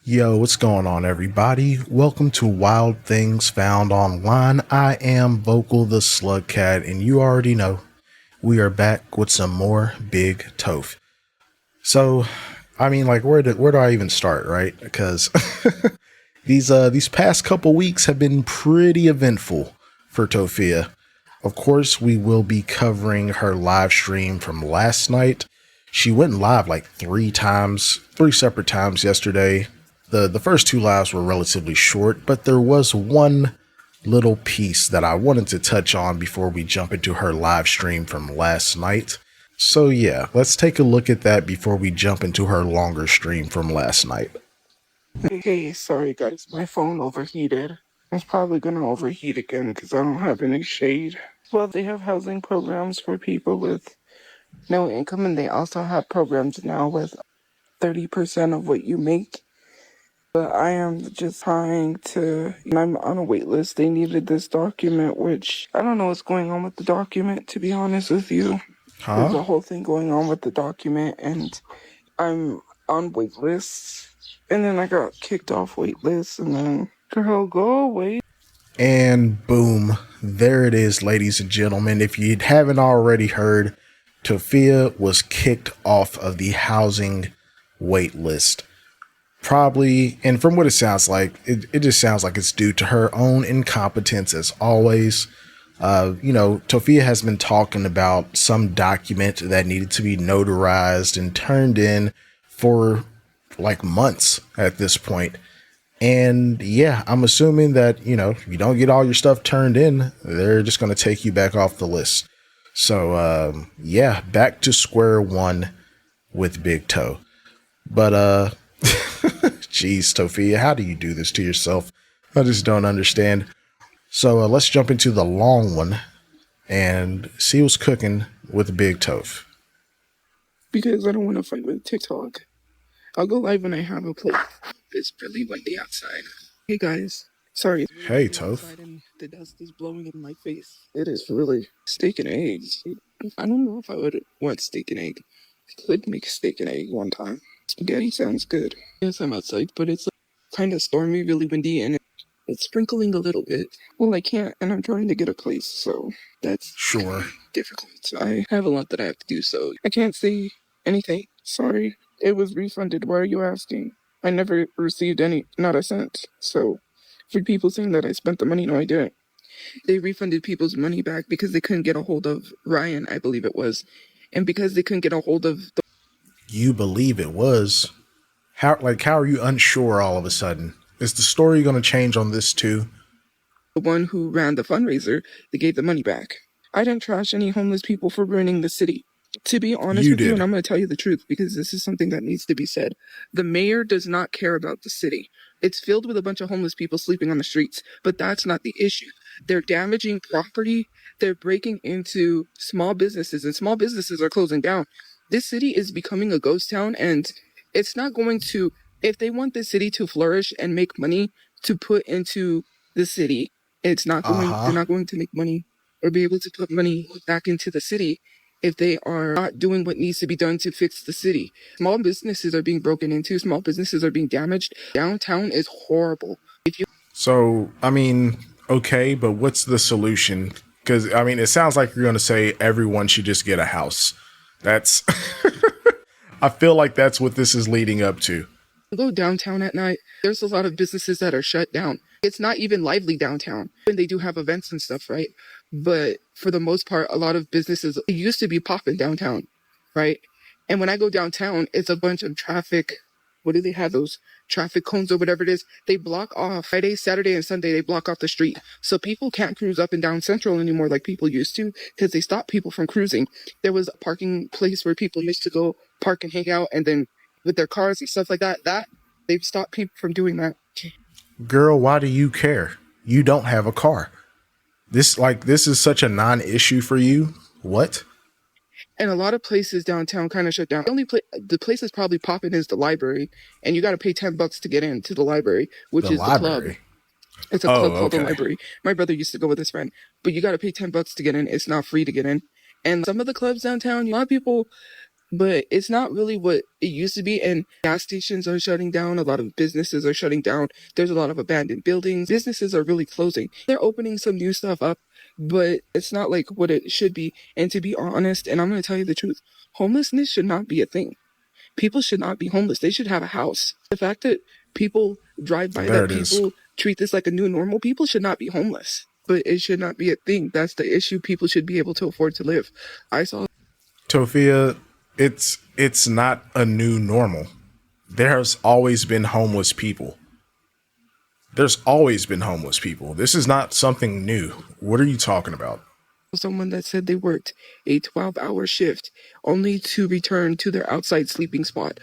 Yo, what's going on, everybody? Welcome to Wild Things Found Online. I am Vokal the Slug Cat, and you already know we are back with some more Big Toph. So, where do I even start, right? Because these past couple weeks have been pretty eventful for Tophia. Of course, we will be covering her live stream from last night. She went live like three separate times yesterday. The first two lives were relatively short, but there was one little piece that I wanted to touch on before we jump into her live stream from last night. So yeah, let's take a look at that before we jump into her longer stream from last night. Hey, sorry guys, my phone overheated. It's probably gonna overheat again because I don't have any shade. Well, they have housing programs for people with no income, and they also have programs now with 30% of what you make. But I am just trying to, I'm on a wait list. They needed this document, which I don't know what's going on with the document, to be honest with you. There's Huh? a whole thing going on with the document, and I'm on wait lists. And then I got kicked off wait lists, and then, girl, go away. And boom, there it is, ladies and gentlemen. If you haven't already heard, Tophia was kicked off of the housing wait list. Probably, and from what it sounds like, it just sounds like it's due to her own incompetence as always. Tophia has been talking about some document that needed to be notarized and turned in for like months at this point. And yeah, I'm assuming that, if you don't get all your stuff turned in, they're just going to take you back off the list. So, yeah, back to square one with Big Toe. But, geez, Tophia, how do you do this to yourself? I just don't understand. So let's jump into the long one and see what's cooking with Big Toph. Because I don't want to fight with TikTok. I'll go live when I have a place. It's really windy outside. Hey guys, sorry. It's really Hey, windy Toph. outside and the dust is blowing in my face. It is really steak and eggs. I don't know if I would want steak and egg. I could make steak and egg one time. Spaghetti sounds good. Yes, I'm outside, but it's kind of stormy, really windy, and it's sprinkling a little bit. Well, I can't, and I'm trying to get a place, so that's Sure. difficult. I have a lot that I have to do, so I can't say anything. Sorry. It was refunded. Why are you asking? I never received not a cent. So, for people saying that I spent the money, no, I didn't. They refunded people's money back because they couldn't get a hold of Ryan, I believe it was. And because they couldn't get a hold of You believe it was. How are you unsure all of a sudden? Is the story going to change on this too? the one who ran the fundraiser, they gave the money back. I didn't trash any homeless people for ruining the city. To be honest You with you, did. and I'm going to tell you the truth because this is something that needs to be said. The mayor does not care about the city. It's filled with a bunch of homeless people sleeping on the streets, but that's not the issue. They're damaging property. They're breaking into small businesses, and small businesses are closing down. This city is becoming a ghost town, and it's not going to, if they want the city to flourish and make money to put into the city, they're not going to make money or be able to put money back into the city if they are not doing what needs to be done to fix the city. Small businesses are being broken into, small businesses are being damaged. Downtown is horrible. So, okay, but what's the solution? Because, it sounds like you're going to say everyone should just get a house. That's, I feel like that's what this is leading up to. Go downtown at night, there's a lot of businesses that are shut down. It's not even lively downtown. And they do have events and stuff, right? But for the most part, a lot of businesses, it used to be popping downtown, right? And when I go downtown, it's a bunch of traffic. What do they have? Those traffic cones or whatever it is. They block off Friday, Saturday, and Sunday. They block off the street. So people can't cruise up and down Central anymore like people used to because they stopped people from cruising. There was a parking place where people used to go park and hang out and then with their cars and stuff like that, they've stopped people from doing that. Girl, why do you care? You don't have a car. This is such a non-issue for you. What? And a lot of places downtown kind of shut down. The place that's probably popping is the library, and you got to pay $10 to get into the library, which is the club. It's a club called the library. My brother used to go with his friend, but you got to pay $10 to get in. It's not free to get in. And some of the clubs downtown, a lot of people but it's not really what it used to be. And gas stations are shutting down. A lot of businesses are shutting down. There's a lot of abandoned buildings. Businesses are really closing. They're opening some new stuff up, but it's not like what it should be. And to be honest, and I'm going to tell you the truth, homelessness should not be a thing. People should not be homeless. They should have a house. The fact that people drive by, There that it is. people treat this like a new normal, people should not be homeless. But it should not be a thing. That's the issue. People should be able to afford to live. I saw Tophia, it's not a new normal. There's always been homeless people. There's always been homeless people. This is not something new. What are you talking about? someone that said they worked a 12-hour shift only to return to their outside sleeping spot.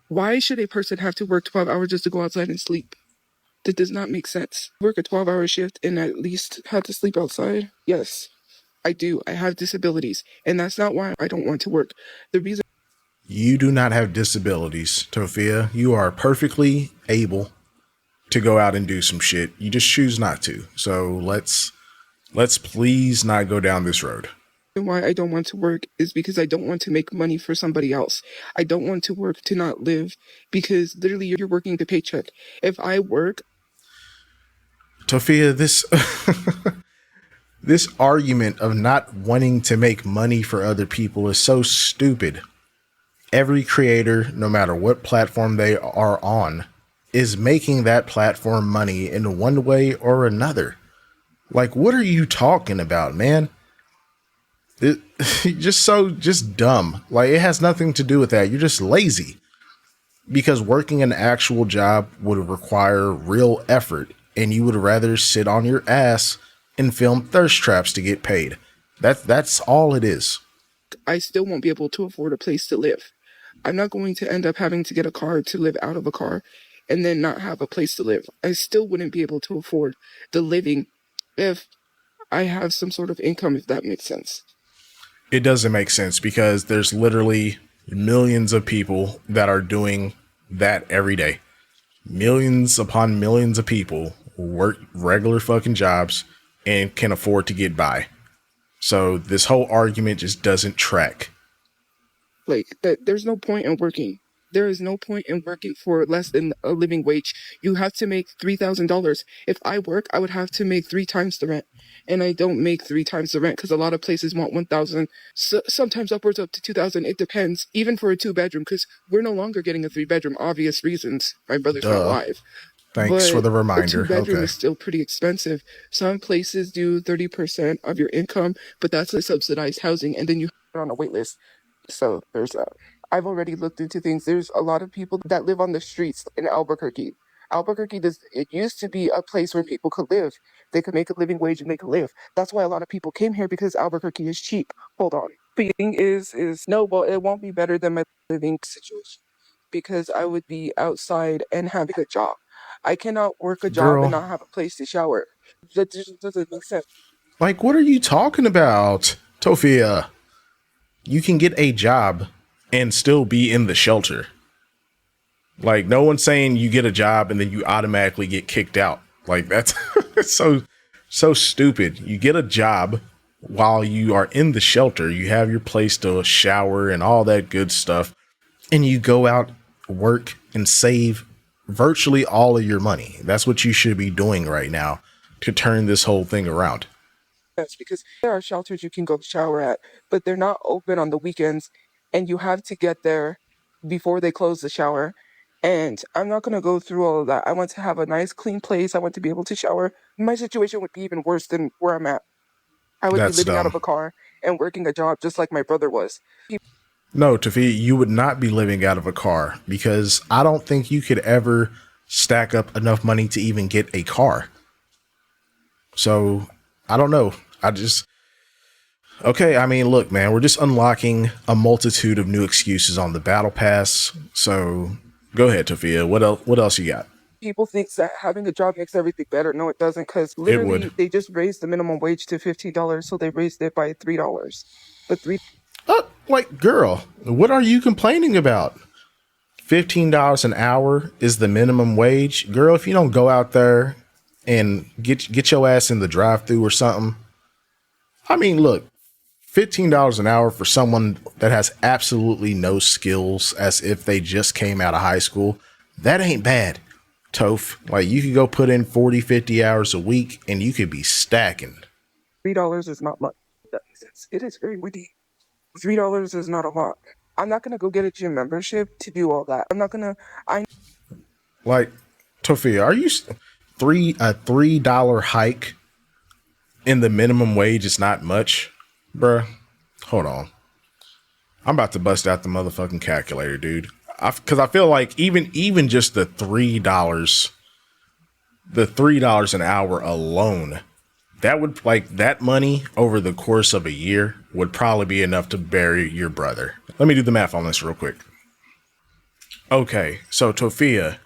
Why should a person have to work 12 hours just to go outside and sleep? That does not make sense. Work a 12-hour shift and at least have to sleep outside? Yes, I do. I have disabilities, and that's not why I don't want to work. The reason You do not have disabilities, Tophia. You are perfectly able to go out and do some shit. You just choose not to. So let's please not go down this road. why I don't want to work is because I don't want to make money for somebody else. I don't want to work to not live because literally you're working the paycheck. If I work, Tophia, this this argument of not wanting to make money for other people is so stupid. Every creator, no matter what platform they are on, is making that platform money in one way or another. Like, what are you talking about, man? It, just dumb. Like, it has nothing to do with that. You're just lazy. Because working an actual job would require real effort, and you would rather sit on your ass and film thirst traps to get paid. That's all it is. I still won't be able to afford a place to live. I'm not going to end up having to get a car to live out of a car and then not have a place to live. I still wouldn't be able to afford the living if I have some sort of income, if that makes sense. It doesn't make sense because there's literally millions of people that are doing that every day. Millions upon millions of people work regular fucking jobs and can afford to get by. So this whole argument just doesn't track. Like that, there's no point in working. There is no point in working for less than a living wage. You have to make $3,000. If I work, I would have to make 3 times the rent, and I don't make 3 times the rent because a lot of places want 1,000, sometimes upwards up to 2,000. It depends, even for a 2-bedroom, because we're no longer getting a 3-bedroom. Obvious reasons. My brother's not Duh. alive. Thanks for But the a reminder. 2-bedroom Okay. is still pretty expensive. Some places do 30% of your income, but that's a subsidized housing, and then you are on a wait list. So there's that. I've already looked into things. There's a lot of people that live on the streets in Albuquerque. Albuquerque does it used to be a place where people could live. They could make a living wage and they could live. That's why a lot of people came here because Albuquerque is cheap. Hold on. The thing is no, well, it won't be better than my living situation because I would be outside and having a job. I cannot work a job and Girl, not have a place to shower. That just doesn't make sense. like, what are you talking about? Tophia, you can get a job and still be in the shelter. Like, no one's saying you get a job and then you automatically get kicked out. Like, that's so stupid. You get a job while you are in the shelter. You have your place to shower and all that good stuff. And you go out, work, and save virtually all of your money. That's what you should be doing right now to turn this whole thing around. Yes, because there are shelters you can go shower at, but they're not open on the weekends, and you have to get there before they close the shower. And I'm not going to go through all of that. I want to have a nice, clean place. I want to be able to shower. My situation would be even worse than where I'm at. I would be That's living out of dumb. a car and working a job just like my brother was. No, Tafi, you would not be living out of a car because I don't think you could ever stack up enough money to even get a car. So I don't know. Okay. I mean, look, man, we're just unlocking a multitude of new excuses on the battle pass. So go ahead, Tophia. What else? What else you got? People think that having a job makes everything better. No, it doesn't, because It would. literally they just raised the minimum wage to $15, so they raised it by $3. But Like, girl, what are you complaining about? $15 an hour is the minimum wage, girl. If you don't go out there and get your ass in the drive-through or something, I mean, look, $15 an hour for someone that has absolutely no skills, as if they just came out of high school, that ain't bad. Toph, like you could go put in 40, 50 hours a week and you could be stacking. $3 is not much. That makes sense. It is very witty. $3 is not a lot. I'm not gonna go get a gym membership to do all that. I'm not gonna. I Like, Tophia, are you a $3 hike in the minimum wage is not much, bruh? Hold on. I'm about to bust out the motherfucking calculator, dude. Because I feel like even just the $3, an hour alone, that would, like, that money over the course of a year would probably be enough to bury your brother. Let me do the math on this real quick. Okay, so Tophia,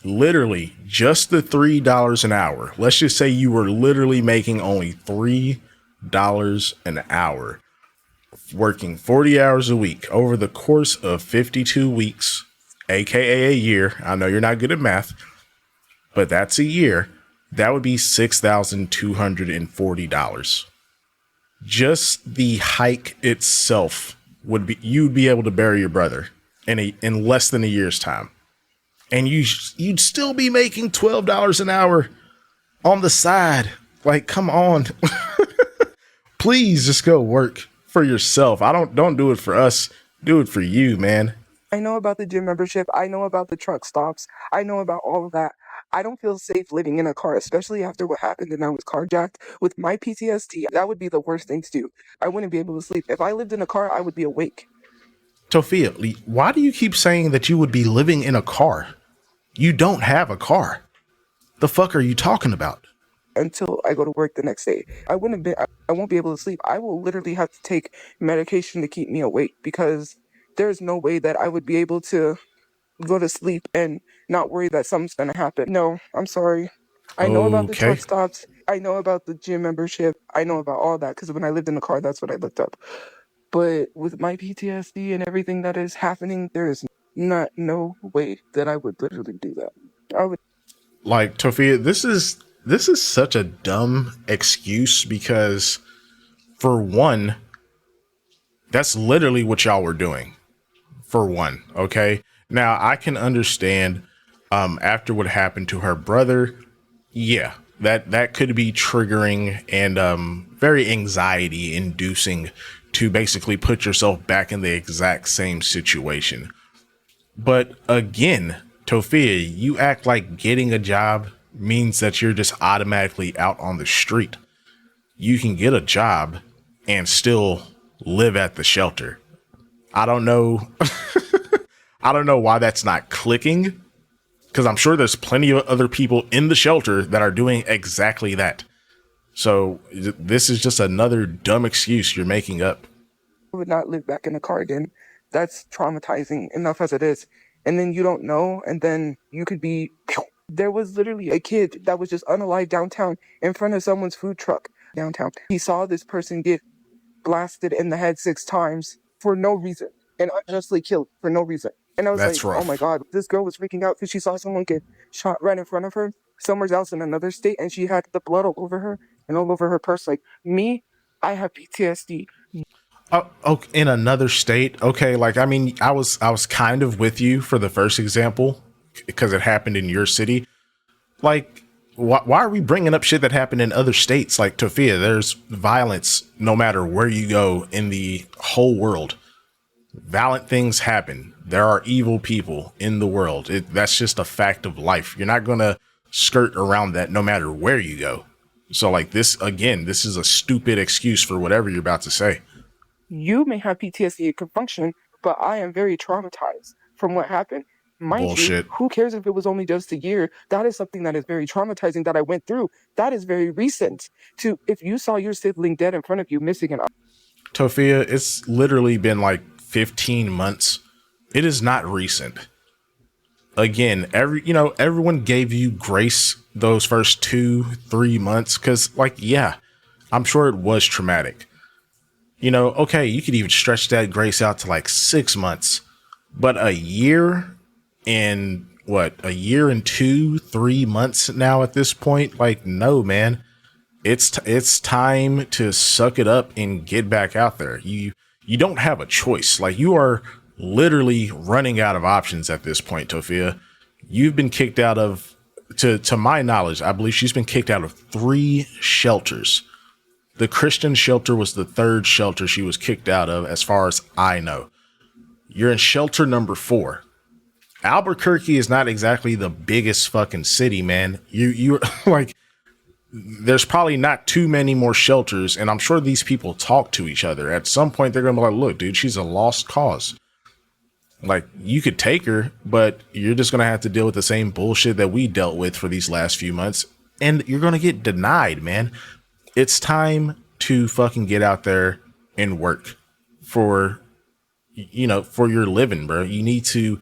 literally just the $3 an hour. Let's just say you were literally making only $3 an hour, working 40 hours a week over the course of 52 weeks, aka a year. I know you're not good at math, but that's a year. That would be $6,240. Just the hike itself would be, you'd be able to bury your brother in less than a year's time. And you'd still be making $12 an hour on the side. Like, come on. Please just go work for yourself. Don't do it for us. Do it for you, man. I know about the gym membership. I know about the truck stops. I know about all of that. I don't feel safe living in a car, especially after what happened and I was carjacked. With my PTSD, that would be the worst thing to do. I wouldn't be able to sleep. If I lived in a car, I would be awake. Tophia, why do you keep saying that you would be living in a car? You don't have a car. The fuck are you talking about? Until I go to work the next day. I won't be able to sleep. I will literally have to take medication to keep me awake because there's no way that I would be able to go to sleep and not worry that something's going to happen. No, I'm sorry. I know about the Okay. truck stops. I know about the gym membership. I know about all that because when I lived in the car, that's what I looked up. But with my PTSD and everything that is happening, there is no way that I would literally do that. I would. Like, Tophia, this is such a dumb excuse because, for one, that's literally what y'all were doing. For one, okay? Now, I can understand after what happened to her brother, yeah, that could be triggering and very anxiety inducing to basically put yourself back in the exact same situation. But again, Tophia, you act like getting a job means that you're just automatically out on the street. You can get a job and still live at the shelter. I don't know. I don't know why that's not clicking, because I'm sure there's plenty of other people in the shelter that are doing exactly that. So this is just another dumb excuse you're making up. I would not live back in a car again. That's traumatizing enough as it is. And then you don't know, and then you could be. There was literally a kid that was just unalive downtown in front of someone's food truck downtown. He saw this person get blasted in the head 6 times for no reason and unjustly killed for no reason. And I was That's like, rough. oh my God, this girl was freaking out because she saw someone get shot right in front of her somewhere else in another state, and she had the blood all over her and all over her purse. Like me, I have PTSD. Oh, in another state. Okay. Like, I mean, I was kind of with you for the first example because it happened in your city. Like, why are we bringing up shit that happened in other states? Like, Tophia, there's violence no matter where you go in the whole world. Violent things happen. There are evil people in the world. That's just a fact of life. You're not going to skirt around that no matter where you go. So, like, this is a stupid excuse for whatever you're about to say. You may have PTSD and can function, but I am very traumatized from what happened. Mind Bullshit. you, who cares if it was only just a year? That is something that is very traumatizing that I went through. That is very recent. If you saw your sibling dead in front of you, missing an Tophia, it's literally been like 15 months. It is not recent. Again, everyone gave you grace those first 2-3 months because, like, yeah, I'm sure it was traumatic. Okay, you could even stretch that grace out to like 6 months, but a year and 2-3 months now at this point, like, no, man, It's time to suck it up and get back out there. You don't have a choice. Like, you are literally running out of options at this point, Tophia. You've been kicked out of, to my knowledge, I believe she's been kicked out of 3 shelters. The Christian shelter was the 3rd shelter she was kicked out of, as far as I know. You're in shelter number 4. Albuquerque is not exactly the biggest fucking city, man. You like, there's probably not too many more shelters, and I'm sure these people talk to each other. At some point, they're gonna be like, look, dude, she's a lost cause. Like, you could take her, but you're just gonna have to deal with the same bullshit that we dealt with for these last few months, and you're gonna get denied, man. It's time to fucking get out there and work for, for your living, bro. You need to,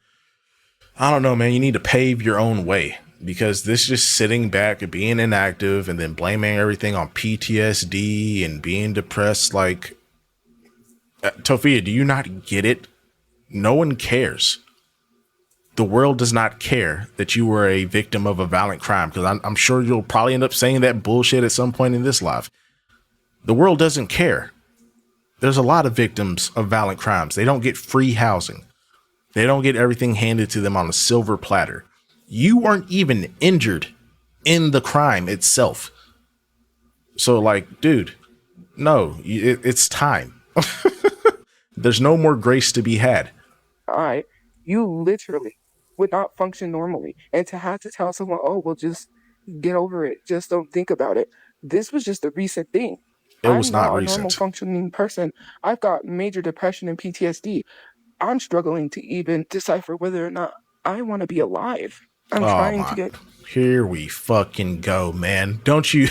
I don't know, man, you need to pave your own way, because this just sitting back and being inactive and then blaming everything on PTSD and being depressed. Like, Tophia, do you not get it? No one cares. The world does not care that you were a victim of a violent crime, because I'm sure you'll probably end up saying that bullshit at some point in this life. The world doesn't care. There's a lot of victims of violent crimes. They don't get free housing. They don't get everything handed to them on a silver platter. You weren't even injured in the crime itself. So, like, dude, no, it's time. There's no more grace to be had. You literally would not function normally. And to have to tell someone, oh, well, just get over it. Just don't think about it. This was just a recent thing. It was I'm not not a recent. normal functioning person. I've got major depression and PTSD. I'm struggling to even decipher whether or not I want to be alive. I'm Oh trying my, to get... here we fucking go, man. Don't you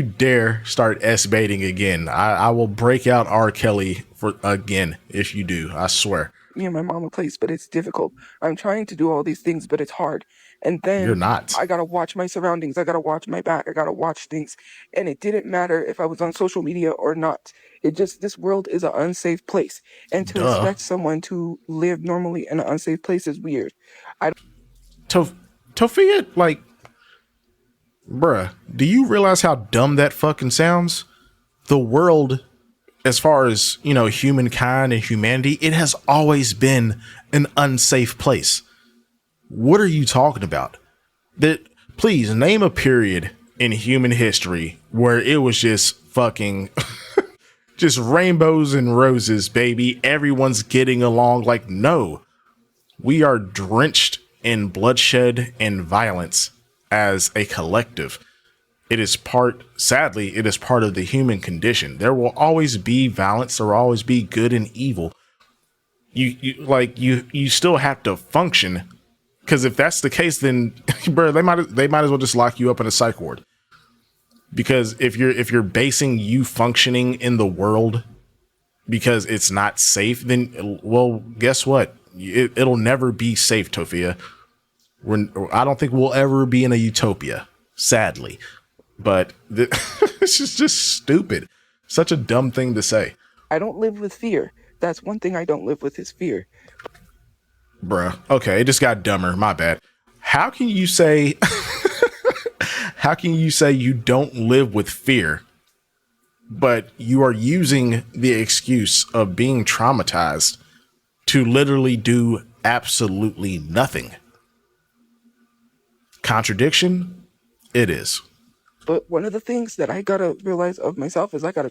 dare start S-baiting again. I will break out R. Kelly for again if you do, I swear. me and my mom a place, but it's difficult. I'm trying to do all these things, but it's hard. And You're then not. I gotta watch my surroundings. I gotta watch my back. I gotta watch things. And it didn't matter if I was on social media or not. This world is an unsafe place. And to Duh. expect someone to live normally in an unsafe place is weird. Tophia, like, bruh, do you realize how dumb that fucking sounds? The world, as far as, humankind and humanity, it has always been an unsafe place. What are you talking about? Please name a period in human history where it was just fucking just rainbows and roses, baby. Everyone's getting along. Like, no, we are drenched in bloodshed and violence as a collective. Sadly, it is part of the human condition. There will always be violence. There will always be good and evil. You still have to function. Because if that's the case, then, bro, they might as well just lock you up in a psych ward. Because if you're basing you functioning in the world because it's not safe, then, well, guess what? It'll never be safe, Tophia. I don't think we'll ever be in a utopia, sadly. But this is just stupid. Such a dumb thing to say. I don't live with fear. That's one thing I don't live with is fear. Bruh. Okay, it just got dumber. My bad. How can you say you don't live with fear, but you are using the excuse of being traumatized to literally do absolutely nothing? Contradiction? It is. But one of the things that I gotta realize of myself is I gotta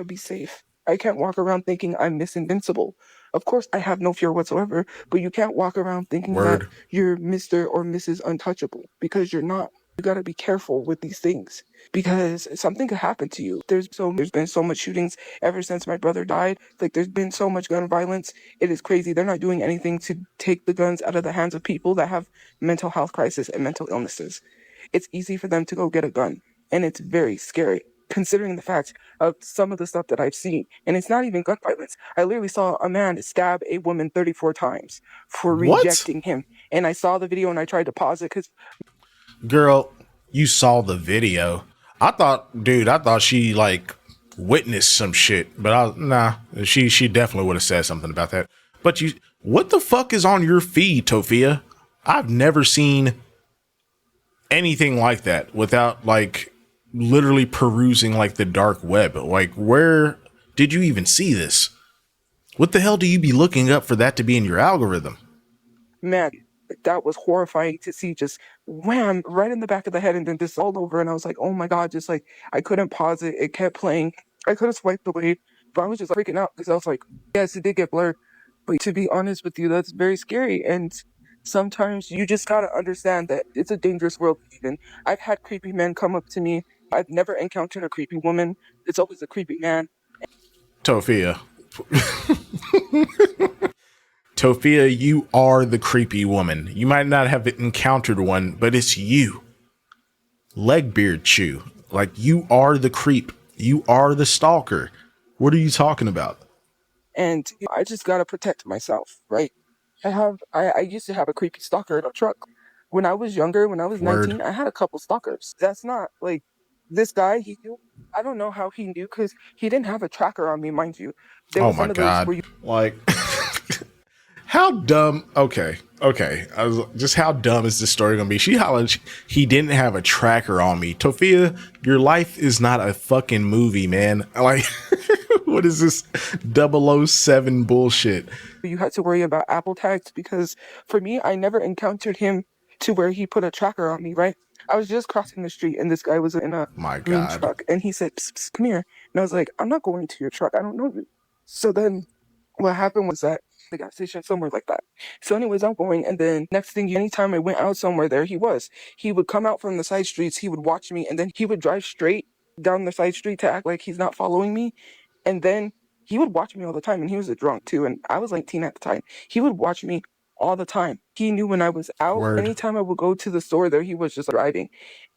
be safe. I can't walk around thinking I'm Miss Invincible. Of course, I have no fear whatsoever, but you can't walk around thinking that you're Mr. or Mrs. Untouchable, because you're not. You gotta be careful with these things, because something could happen to you. There's been so much shootings ever since my brother died. Like, there's been so much gun violence. It is crazy. They're not doing anything to take the guns out of the hands of people that have mental health crisis and mental illnesses. It's easy for them to go get a gun, and it's very scary, considering the fact of some of the stuff that I've seen. And it's not even gun violence. I literally saw a man stab a woman 34 times for rejecting him. And I saw the video and I tried to pause it because... Girl, you saw the video. I thought she, like, witnessed some shit. But she definitely would have said something about that. But what the fuck is on your feed, Tophia? I've never seen anything like that without like literally perusing like the dark web. Like, where did you even see this? What the hell do you be looking up for that to be in your algorithm? Man, that was horrifying to see, just wham right in the back of the head and then this all over. And I was like, oh my God, just like I couldn't pause it. It kept playing. I could have swiped away, but I was just like, freaking out because I was like, yes, it did get blurred. But to be honest with you, that's very scary. And sometimes you just gotta understand that it's a dangerous world to live in. I've had creepy men come up to me. I've never encountered a creepy woman. It's always a creepy man. Tophia. Tophia, you are the creepy woman. You might not have encountered one, but it's you. Legbeard Chew. Like, you are the creep. You are the stalker. What are you talking about? And I just gotta protect myself, right? I used to have a creepy stalker in a truck. When I was younger, when I was Word. 19, I had a couple stalkers. That's not like this guy, he knew. I don't know how he knew because he didn't have a tracker on me, mind you. There Oh was my one of those God. where you Like, how dumb. Okay. Okay. Just how dumb is this story going to be? She hollered, he didn't have a tracker on me. Tophia, your life is not a fucking movie, man. Like, what is this 007 bullshit? had to worry about Apple tags because for me, I never encountered him to where he put a tracker on me, right? I was just crossing the street and this guy was in a My green God. truck and he said, psst, psst, come here. And I was like, I'm not going to your truck. I don't know you. So then what happened was that the gas station somewhere like that. So anyways, I'm going and then next thing, anytime I went out somewhere, there he was. He would come out from the side streets, he would watch me and then he would drive straight down the side street to act like he's not following me. And then he would watch me all the time and he was a drunk too. And I was 19 at the time. He would watch me all the time. He knew when I was out. Word. Anytime I would go to the store, there he was just driving.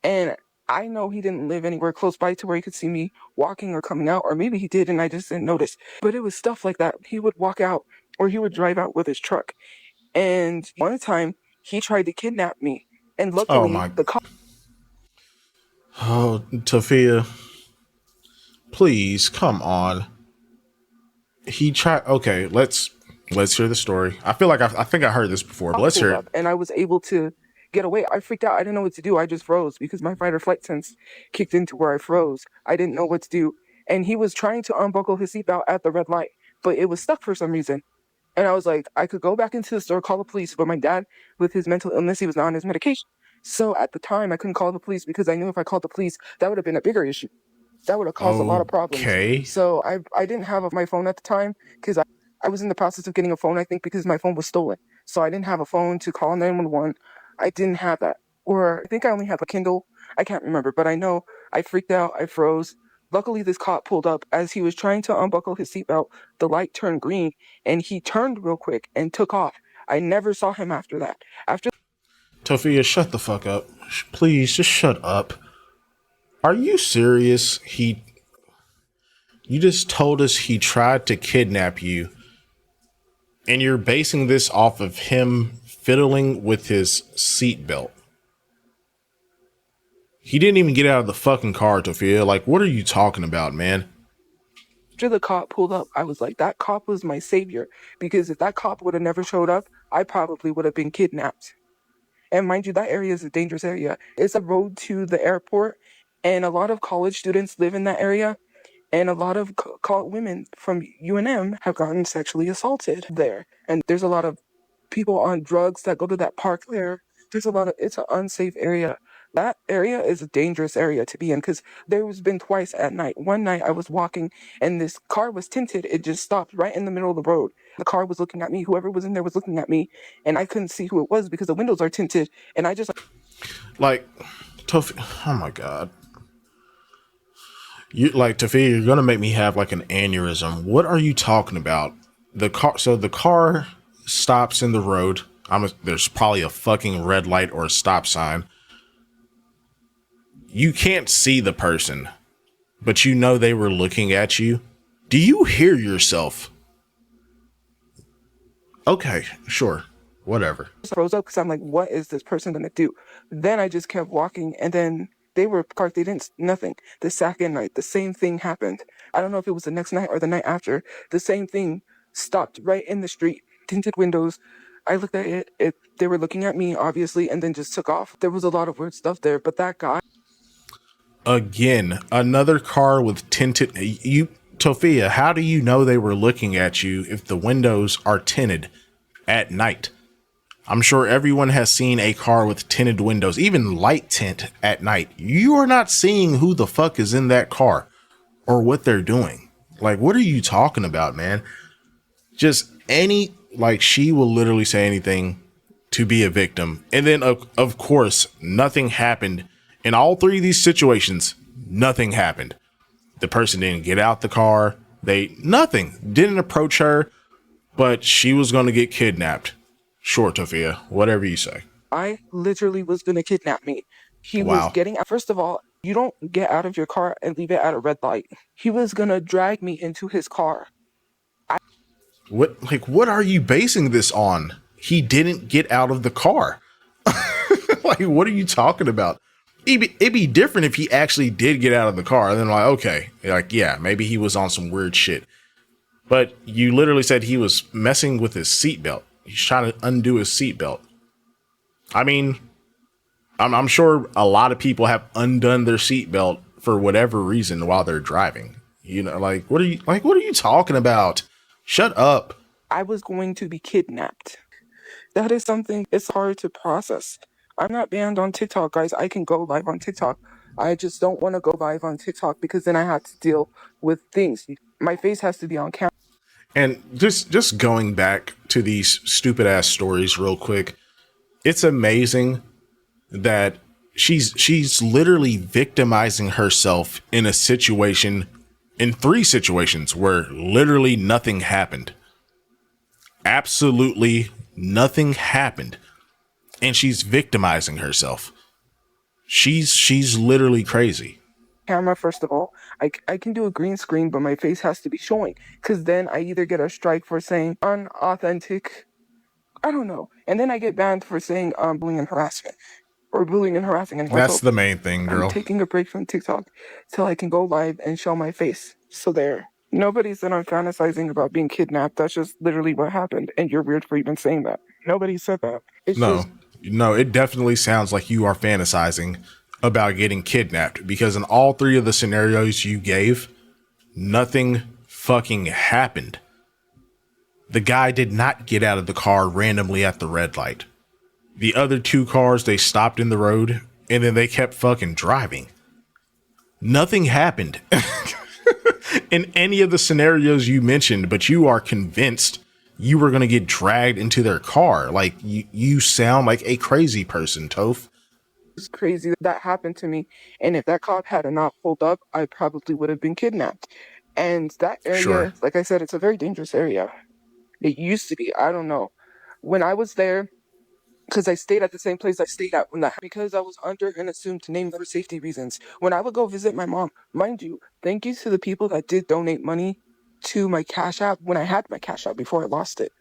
And I know he didn't live anywhere close by to where he could see me walking or coming out, or maybe he did and I just didn't notice. But it was stuff like that. He would walk out or he would drive out with his truck. And one time he tried to kidnap me. And Oh luckily my. the cop Oh, Tophia. Please, come on. He tried. Okay, let's hear the story. I feel like I think I heard this before, but let's pulled hear it. up and I was able to get away. I freaked out. I didn't know what to do. I just froze because my fight or flight sense kicked into where I froze. I didn't know what to do. And he was trying to unbuckle his seatbelt at the red light, but it was stuck for some reason. And I was like, I could go back into the store, call the police, but my dad, with his mental illness, he was not on his medication. So at the time, I couldn't call the police because I knew if I called the police, that would have been a bigger issue. That would have caused a lot of problems. Okay. So I didn't have my phone at the time because I was in the process of getting a phone, I think, because my phone was stolen. So I didn't have a phone to call 911. I didn't have that. Or I think I only had a Kindle. I can't remember, but I know I freaked out. I froze. Luckily, this cop pulled up as he was trying to unbuckle his seatbelt. The light turned green and he turned real quick and took off. I never saw him after that. After Tophia, shut the fuck up. Please, just shut up. Are you serious? You just told us he tried to kidnap you, and you're basing this off of him fiddling with his seatbelt. He didn't even get out of the fucking car, Tophia. Like, what are you talking about, man? the cop pulled up, I was like, that cop was my savior because if that cop would have never showed up, I probably would have been kidnapped. And mind you, that area is a dangerous area. It's a road to the airport, and a lot of college students live in that area. And a lot of women from UNM have gotten sexually assaulted there. And there's a lot of people on drugs that go to that park there. There's a lot of, it's an unsafe area. That area is a dangerous area to be in because there was been twice at night. One night I was walking and this car was tinted. It just stopped right in the middle of the road. The car was looking at me. Whoever was in there was looking at me and I couldn't see who it was because the windows are tinted. And I just Like, Tophia, oh my God. You like Tophia, you're gonna make me have like an aneurysm. What are you talking about? The car stops in the road. There's probably a fucking red light or a stop sign. You can't see the person, but you know they were looking at you. Do you hear yourself? Okay, sure. Whatever. froze up because I'm like, what is this person gonna do? Then I just kept walking, and then they were parked. They didn't nothing. The second night, the same thing happened. I don't know if it was the next night or the night after. The same thing stopped right in the street, tinted windows. I looked at it. They were looking at me, obviously, and then just took off. There was a lot of weird stuff there, but that guy. Again, another car with tinted. Tophia, how do you know they were looking at you if the windows are tinted at night? I'm sure everyone has seen a car with tinted windows, even light tint at night. You are not seeing who the fuck is in that car or what they're doing. Like, what are you talking about, man? Just like, she will literally say anything to be a victim. And then, of course, nothing happened. In all three of these situations, nothing happened. The person didn't get out the car. Nothing. Didn't approach her, but she was going to get kidnapped. Sure, Tophia, whatever you say. I literally was going to kidnap me. He was Wow. getting out. First of all, you don't get out of your car and leave it at a red light. He was going to drag me into his car. What are you basing this on? He didn't get out of the car. Like, what are you talking about? It'd be different if he actually did get out of the car. And then, like, okay, like, yeah, maybe he was on some weird shit. But you literally said he was messing with his seatbelt. He's trying to undo his seatbelt. I mean, I'm sure a lot of people have undone their seatbelt for whatever reason while they're driving. You know, what are you talking about? Shut up. I was going to be kidnapped. That is something, it's hard to process. I'm not banned on TikTok, guys. I can go live on TikTok. I just don't want to go live on TikTok because then I have to deal with things. My face has to be on camera. And just going back to these stupid ass stories real quick, it's amazing that she's literally victimizing herself in in three situations where literally nothing happened. Absolutely nothing happened. And she's victimizing herself. She's literally crazy. Camera, first of all, I can do a green screen, but my face has to be showing because then I either get a strike for saying unauthentic, I don't know, and then I get banned for saying bullying and harassment or bullying and harassing anyone. That's So the main thing, I'm girl. taking a break from TikTok till I can go live and show my face. So there. Nobody said I'm fantasizing about being kidnapped. That's just literally what happened, and you're weird for even saying that. Nobody said that. It's just No, it definitely sounds like you are fantasizing about getting kidnapped because in all three of the scenarios you gave, nothing fucking happened. The guy did not get out of the car randomly at the red light. The other two cars, they stopped in the road and then they kept fucking driving. Nothing happened in any of the scenarios you mentioned, but you are convinced you were going to get dragged into their car. Like, you sound like a crazy person, Toph. it's crazy that happened to me. And if that cop had not pulled up, I probably would have been kidnapped. And that Sure. area, like I said, it's a very dangerous area. It used to be. I don't know. When I was there, because I stayed at the same place I stayed at when that because I was under and assumed to name for safety reasons. When I would go visit my mom, mind you, thank you to the people that did donate money to my Cash App when I had my Cash App before I lost it.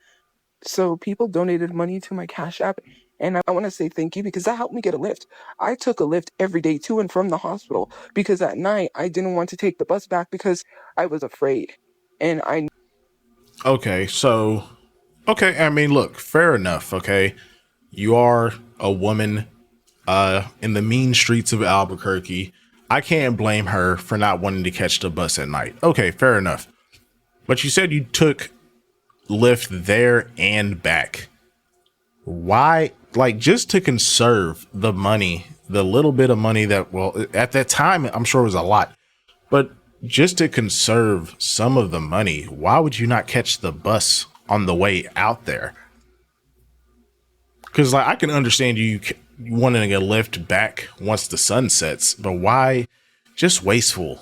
So people donated money to my Cash App, and I want to say thank you because that helped me get a lift. I took a lift every day to and from the hospital because at night I didn't want to take the bus back because I was afraid. And I Okay, so, okay, I mean, look, fair enough, okay? You are a woman in the mean streets of Albuquerque. I can't blame her for not wanting to catch the bus at night. Okay, fair enough. But you said you took Lyft there and back. Why? Like, just to conserve the money, the little bit of money that, well, at that time, I'm sure it was a lot, but just to conserve some of the money, why would you not catch the bus on the way out there? Because, like, I can understand you wanting to lift back once the sun sets, but why? Just wasteful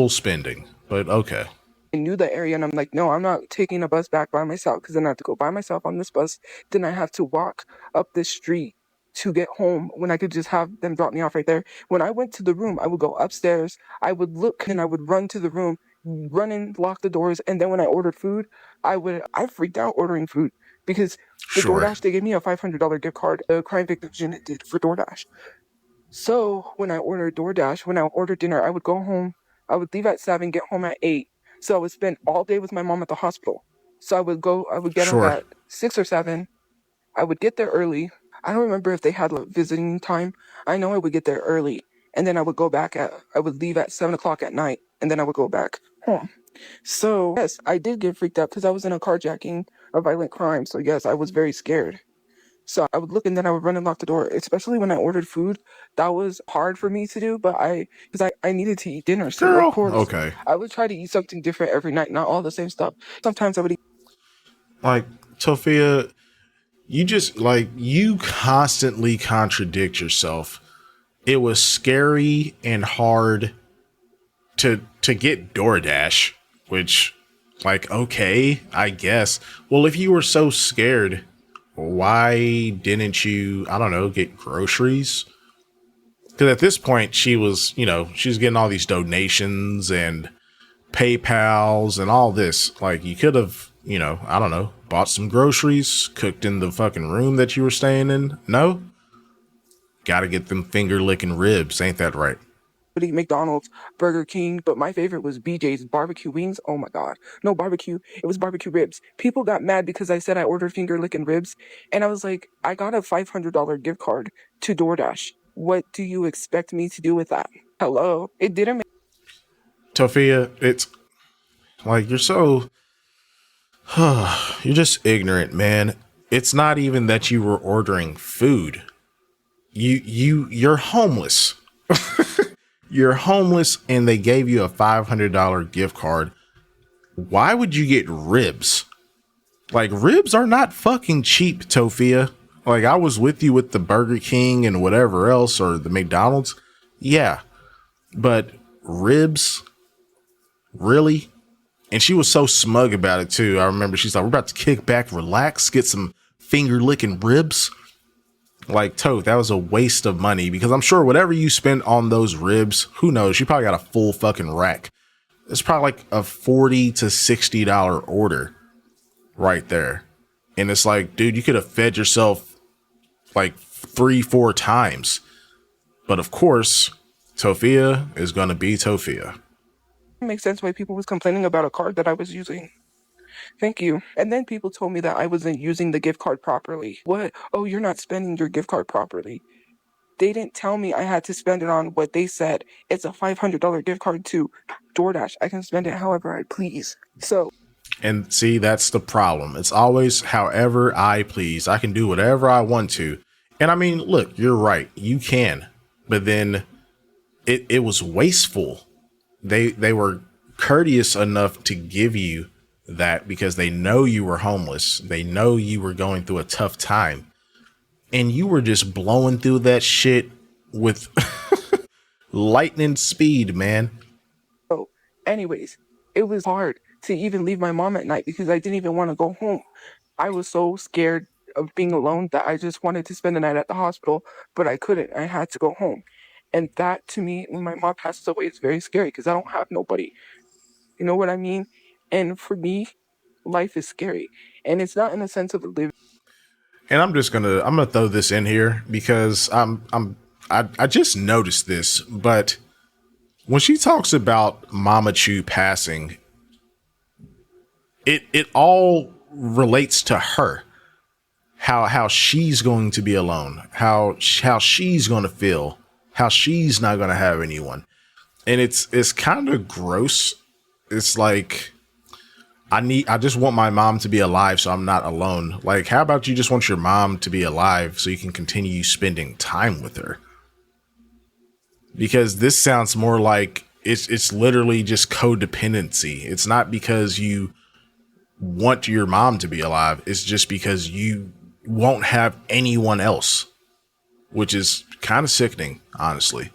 spending. But okay. knew the area and I'm like, no, I'm not taking a bus back by myself because then I have to go by myself on this bus. Then I have to walk up this street to get home when I could just have them drop me off right there. When I went to the room, I would go upstairs, I would look and I would run to the room, run in, lock the doors, and then when I ordered food, I freaked out ordering food because the Sure. DoorDash, they gave me a $500 gift card, the crime victims unit did for DoorDash. So when I ordered DoorDash, when I ordered dinner, I would go home. I would leave at 7, get home at 8. So I would spend all day with my mom at the hospital. So I would get up Sure. at 6 or 7. I would get there early. I don't remember if they had like visiting time. I know I would get there early, and then I would leave at 7 o'clock at night, and then I would go back home. So yes, I did get freaked out because I was in a carjacking, a violent crime. So yes, I was very scared. So I would look and then I would run and lock the door, especially when I ordered food. That was hard for me to do, but because I needed to eat dinner. So of Girl, course, okay. I would try to eat something different every night, not all the same stuff. Sometimes I would eat Like, Tophia, you just, like, you constantly contradict yourself. It was scary and hard to get DoorDash, which, like, okay, I guess. Well, if you were so scared, why didn't you, I don't know, get groceries? Because at this point, she was, she was getting all these donations and PayPals and all this. Like, you could have, I don't know, bought some groceries, cooked in the fucking room that you were staying in. No? Gotta get them finger licking ribs, ain't that right? McDonald's, Burger King, but my favorite was BJ's barbecue wings. Oh my God. No barbecue. It was barbecue ribs. People got mad because I said I ordered finger licking ribs. And I was like, I got a $500 gift card to DoorDash. What do you expect me to do with that? Hello. It didn't make Tophia, it's like you're just ignorant, man. It's not even that you were ordering food. You're homeless. You're homeless and they gave you a $500 gift card. Why would you get ribs? Like, ribs are not fucking cheap, Tophia. Like, I was with you with the Burger King and whatever else, or the McDonald's. Yeah. But ribs? Really? And she was so smug about it, too. I remember she's like, we're about to kick back, relax, get some finger licking ribs. Like, Toth, that was a waste of money because I'm sure whatever you spent on those ribs, who knows? You probably got a full fucking rack. It's probably like a $40 to $60 order right there. And it's like, dude, you could have fed yourself like 3-4 times. But of course, Tophia is going to be Tophia. make sense why people was complaining about a card that I was using. Thank you. And then people told me that I wasn't using the gift card properly. What? Oh, you're not spending your gift card properly. They didn't tell me I had to spend it on what they said. It's a $500 gift card to DoorDash. I can spend it however I please. So And see, that's the problem. It's always however I please. I can do whatever I want to. And I mean, look, you're right. You can. But then it was wasteful. They were courteous enough to give you that because they know you were homeless. They know you were going through a tough time. And you were just blowing through that shit with lightning speed, man. So, anyways, it was hard to even leave my mom at night because I didn't even want to go home. I was so scared of being alone that I just wanted to spend the night at the hospital, but I couldn't. I had to go home. And that to me, when my mom passes away, is very scary because I don't have nobody. You know what I mean? And for me, life is scary. And it's not in the sense of living. And I'm gonna throw this in here because I just noticed this, but when she talks about Mama Chu passing, it all relates to her. How she's going to be alone, how she's going to feel, how she's not going to have anyone. And it's kind of gross. It's like I just want my mom to be alive so I'm not alone. Like, how about you just want your mom to be alive so you can continue spending time with her? Because this sounds more like it's literally just codependency. It's not because you want your mom to be alive. It's just because you won't have anyone else, which is kind of sickening, honestly.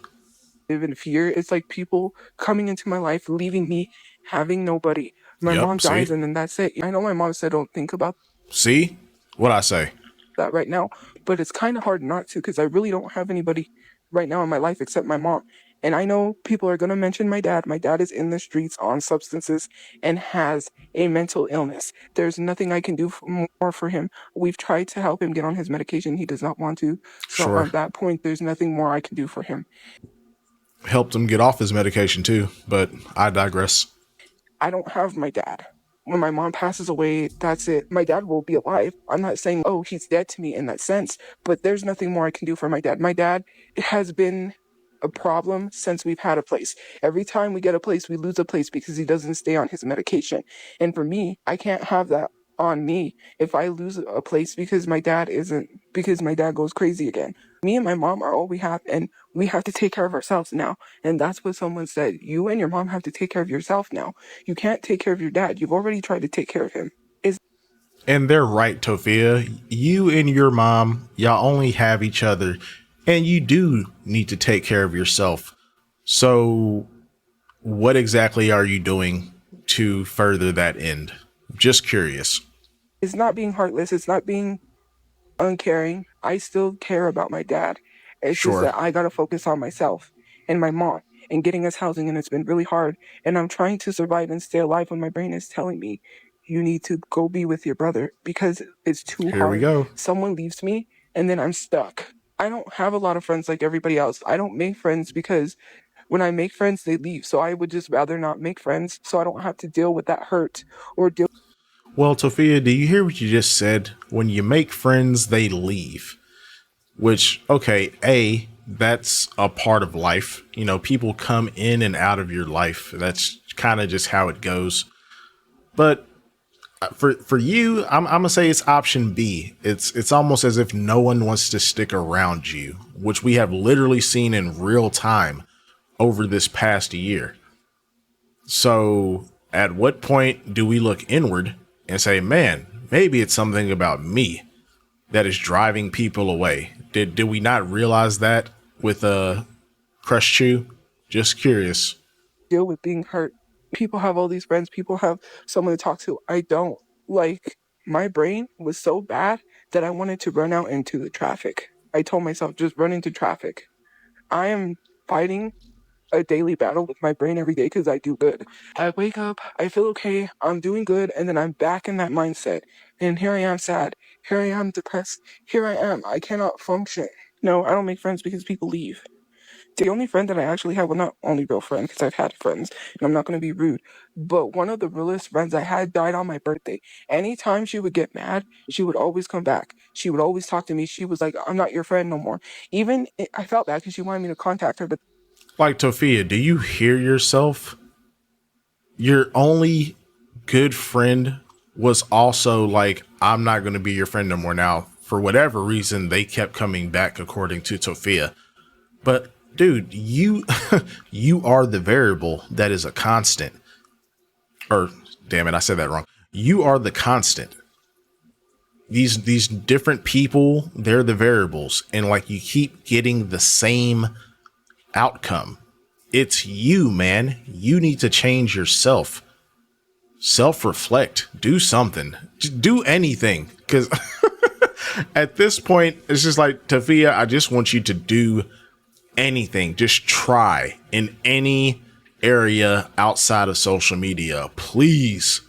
Live in fear. It's like people coming into my life, leaving me, having nobody. My mom Yep. dies See, and then that's it. I know my mom said don't think about see what I say. that right now, but it's kind of hard not to because I really don't have anybody right now in my life except my mom. And I know people are going to mention my dad. My dad is in the streets on substances and has a mental illness. There's nothing I can do more for him. We've tried to help him get on his medication. He does not want to. So Sure. at that point, there's nothing more I can do for him. Helped him get off his medication too, but I digress. I don't have my dad. when my mom passes away, that's it. My dad will be alive. I'm not saying, oh, he's dead to me in that sense, but there's nothing more I can do for my dad. My dad has been a problem since we've had a place. Every time we get a place, we lose a place because he doesn't stay on his medication. And for me, I can't have that on me if I lose a place because because my dad goes crazy again. Me and my mom are all we have, and we have to take care of ourselves now. And that's what someone said. You and your mom have to take care of yourself now. You can't take care of your dad. You've already tried to take care of him. And they're right, Tophia. You and your mom, y'all only have each other, and you do need to take care of yourself. So, what exactly are you doing to further that end? Just curious. It's not being heartless. It's not being uncaring. I still care about my dad. It's just Sure. that I gotta focus on myself and my mom and getting us housing, and it's been really hard. And I'm trying to survive and stay alive when my brain is telling me you need to go be with your brother because it's too Here we hard. go. Someone leaves me and then I'm stuck. I don't have a lot of friends like everybody else. I don't make friends because when I make friends, they leave. So I would just rather not make friends so I don't have to deal with that hurt or deal. Well, Tophia, do you hear what you just said? When you make friends, they leave. Which, okay, that's a part of life. You know, people come in and out of your life. That's kind of just how it goes. But for you, I'm gonna say it's option B. It's almost as if no one wants to stick around you, which we have literally seen in real time over this past year. So, at what point do we look inward and say, "Man, maybe it's something about me that is driving people away"? Did we not realize that with Crush Chew? Just curious. Deal with being hurt. People have all these friends. People have someone to talk to. I don't. Like, my brain was so bad that I wanted to run out into the traffic. I told myself, just run into traffic. I am fighting a daily battle with my brain every day because I do good. I wake up, I feel okay, I'm doing good, and then I'm back in that mindset. And here I am sad. Here I am depressed. Here I am. I cannot function. No, I don't make friends because people leave. The only friend that I actually have, well, not only real friend, because I've had friends, and I'm not going to be rude, but one of the realest friends I had died on my birthday. Anytime she would get mad, she would always come back. She would always talk to me. She was like, I'm not your friend no more. I felt bad because she wanted me to contact her, but Like Tophia, do you hear yourself? Your only good friend was also like, "I'm not going to be your friend no more." Now, for whatever reason, they kept coming back, according to Tophia. But dude, you you are the variable that is a constant. Or damn it, I said that wrong. You are the constant. These different people, they're the variables, and like you keep getting the same outcome. It's you, man. You need to change yourself. Self-reflect. Do something. Just do anything. Because at this point, it's just like, Tophia, I just want you to do anything. Just try in any area outside of social media. Please.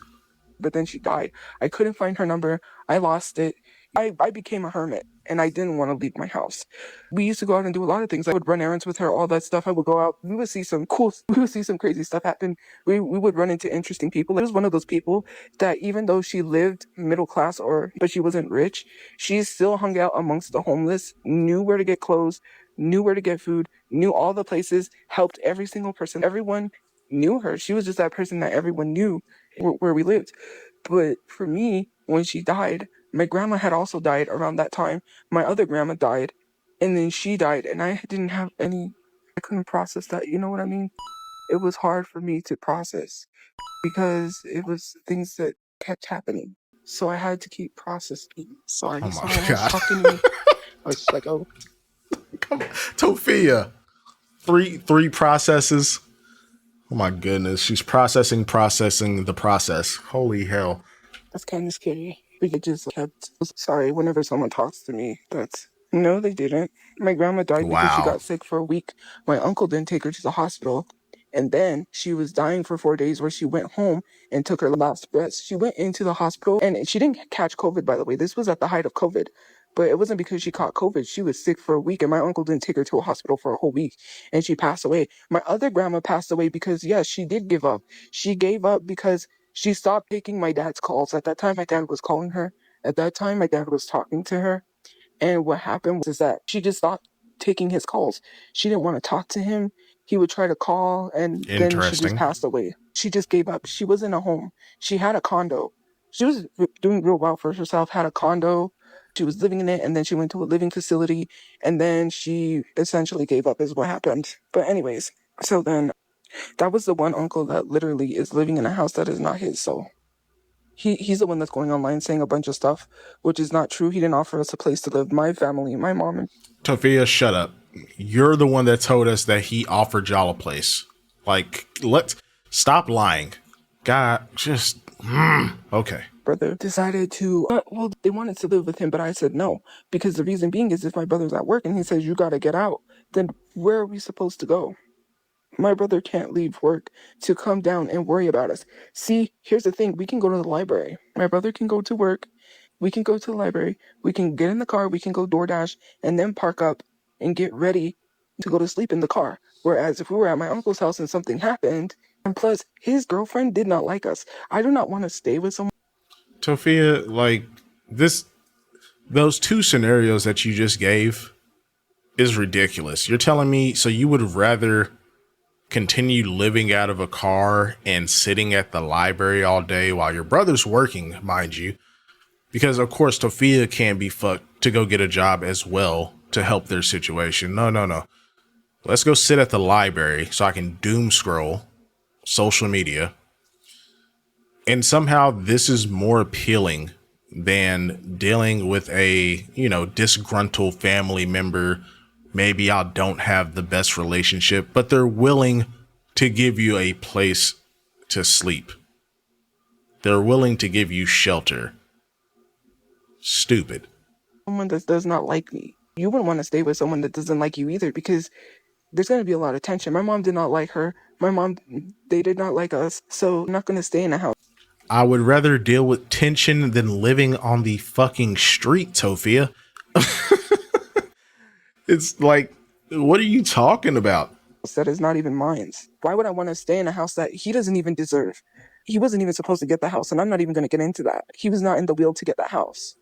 then she died. I couldn't find her number. I lost it. I became a hermit and I didn't want to leave my house. We used to go out and do a lot of things. I would run errands with her, all that stuff. I would go out. We would see some crazy stuff happen. We would run into interesting people. It was one of those people that even though she lived middle class but she wasn't rich, she still hung out amongst the homeless, knew where to get clothes, knew where to get food, knew all the places, helped every single person. Everyone knew her. She was just that person that everyone knew where we lived. But for me, when she died, my grandma had also died around that time. My other grandma died, and then she died, and I didn't have I couldn't process that. You know what I mean? It was hard for me to process because it was things that kept happening. So I had to keep processing. Oh Sorry, my someone was God. talking to me. I was just like, oh, Come on. Tophia. Three processes. Oh my goodness. She's processing the process. Holy hell. that's kind of scary. We just kept sorry whenever someone talks to me. That's no, they didn't. My grandma died because she Wow. got sick for a week. My uncle didn't take her to the hospital. And then she was dying for 4 days where she went home and took her last breaths. She went into the hospital and she didn't catch COVID, by the way. This was at the height of COVID. But it wasn't because she caught COVID. She was sick for a week and my uncle didn't take her to a hospital for a whole week and she passed away. My other grandma passed away because, yes, she did give up. She gave up because She stopped taking my dad's calls. At that time, my dad was calling her. At that time, my dad was talking to her. And what happened was that she just stopped taking his calls. She didn't want to talk to him. He would try to call, and then she just Interesting. passed away. She just gave up. She was in a home. She had a condo. She was doing real well for herself, had a condo. She was living in it, and then she went to a living facility, and then she essentially gave up is what happened. But anyways, so then that was the one uncle that literally is living in a house that is not his. So he's the one that's going online saying a bunch of stuff, which is not true. He didn't offer us a place to live. My family, my mom and Tophia, shut up. You're the one that told us that he offered y'all a place. Like, let's stop lying. God, just okay. brother decided to, well, they wanted to live with him, but I said no. Because the reason being is if my brother's at work and he says, you got to get out, then where are we supposed to go? My brother can't leave work to come down and worry about us. See, here's the thing. We can go to the library. My brother can go to work. We can go to the library. We can get in the car. We can go DoorDash and then park up and get ready to go to sleep in the car. Whereas if we were at my uncle's house and something happened, and plus his girlfriend did not like us. I do not want to stay with someone. Tophia, like those two scenarios that you just gave is ridiculous. You're telling me so you would rather continue living out of a car and sitting at the library all day while your brother's working, mind you, because of course Tophia can't be fucked to go get a job as well to help their situation. No. Let's go sit at the library so I can doom scroll social media. And somehow this is more appealing than dealing with a, disgruntled family member. Maybe y'all don't have the best relationship, but they're willing to give you a place to sleep. They're willing to give you shelter. Stupid. Someone that does not like me. You wouldn't want to stay with someone that doesn't like you either because there's going to be a lot of tension. My mom did not like her. They did not like us. So I'm not going to stay in a house. I would rather deal with tension than living on the fucking street, Tophia. It's like, what are you talking about? That is not even mine. Why would I want to stay in a house that he doesn't even deserve? He wasn't even supposed to get the house, and I'm not even going to get into that. He was not in the will to get the house.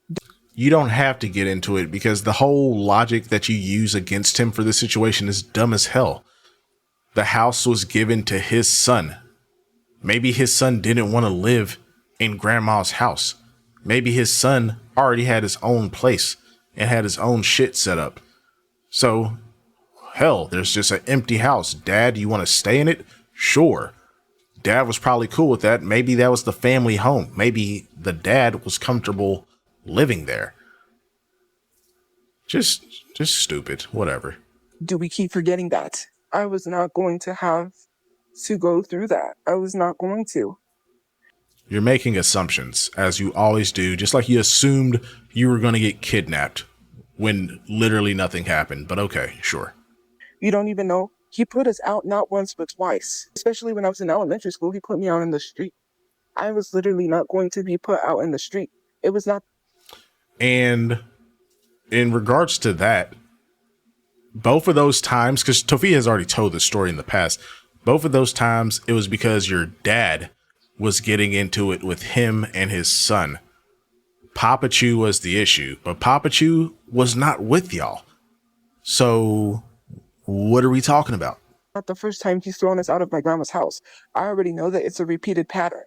You don't have to get into it because the whole logic that you use against him for this situation is dumb as hell. The house was given to his son. Maybe his son didn't want to live in grandma's house. Maybe his son already had his own place and had his own shit set up. So, hell, there's just an empty house. Dad, you want to stay in it? Sure. Dad was probably cool with that. Maybe that was the family home. Maybe the dad was comfortable living there. Just stupid. Whatever. Do we keep forgetting that? I was not going to have to go through that. I was not going to. You're making assumptions, as you always do, just like you assumed you were going to get kidnapped when literally nothing happened. But okay, sure. You don't even know. He put us out not once, but twice. Especially when I was in elementary school, he put me out in the street. I was literally not going to be put out in the street. It was not. And in regards to that, both of those times, because Tophia has already told this story in the past, both of those times it was because your dad was getting into it with him and his son. Tophiachu was the issue, but Tophiachu was not with y'all. So what are we talking about? Not the first time he's thrown us out of my grandma's house. I already know that it's a repeated pattern.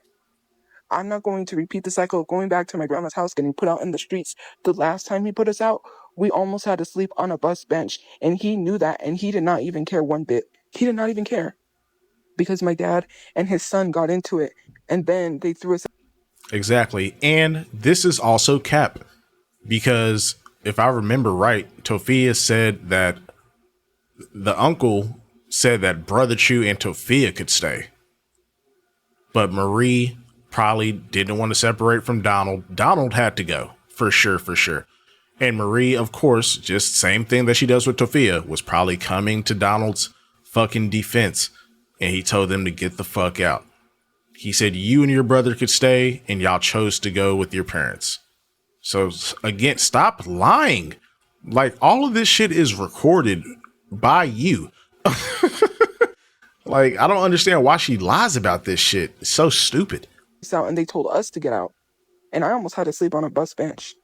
I'm not going to repeat the cycle of going back to my grandma's house, getting put out in the streets. The last time he put us out, we almost had to sleep on a bus bench, and he knew that, and he did not even care one bit. He did not even care. Because my dad and his son got into it, and then they threw us. Exactly. And this is also cap, because if I remember right, Tophia said that the uncle said that Brother Chu and Tophia could stay. But Marie probably didn't want to separate from Donald. Donald had to go, for sure. And Marie, of course, just same thing that she does with Tophia, was probably coming to Donald's fucking defense. And he told them to get the fuck out. He said you and your brother could stay, and y'all chose to go with your parents. So again, stop lying. Like, all of this shit is recorded by you. Like, I don't understand why she lies about this shit. It's so stupid. out and they told us to get out. And I almost had to sleep on a bus bench.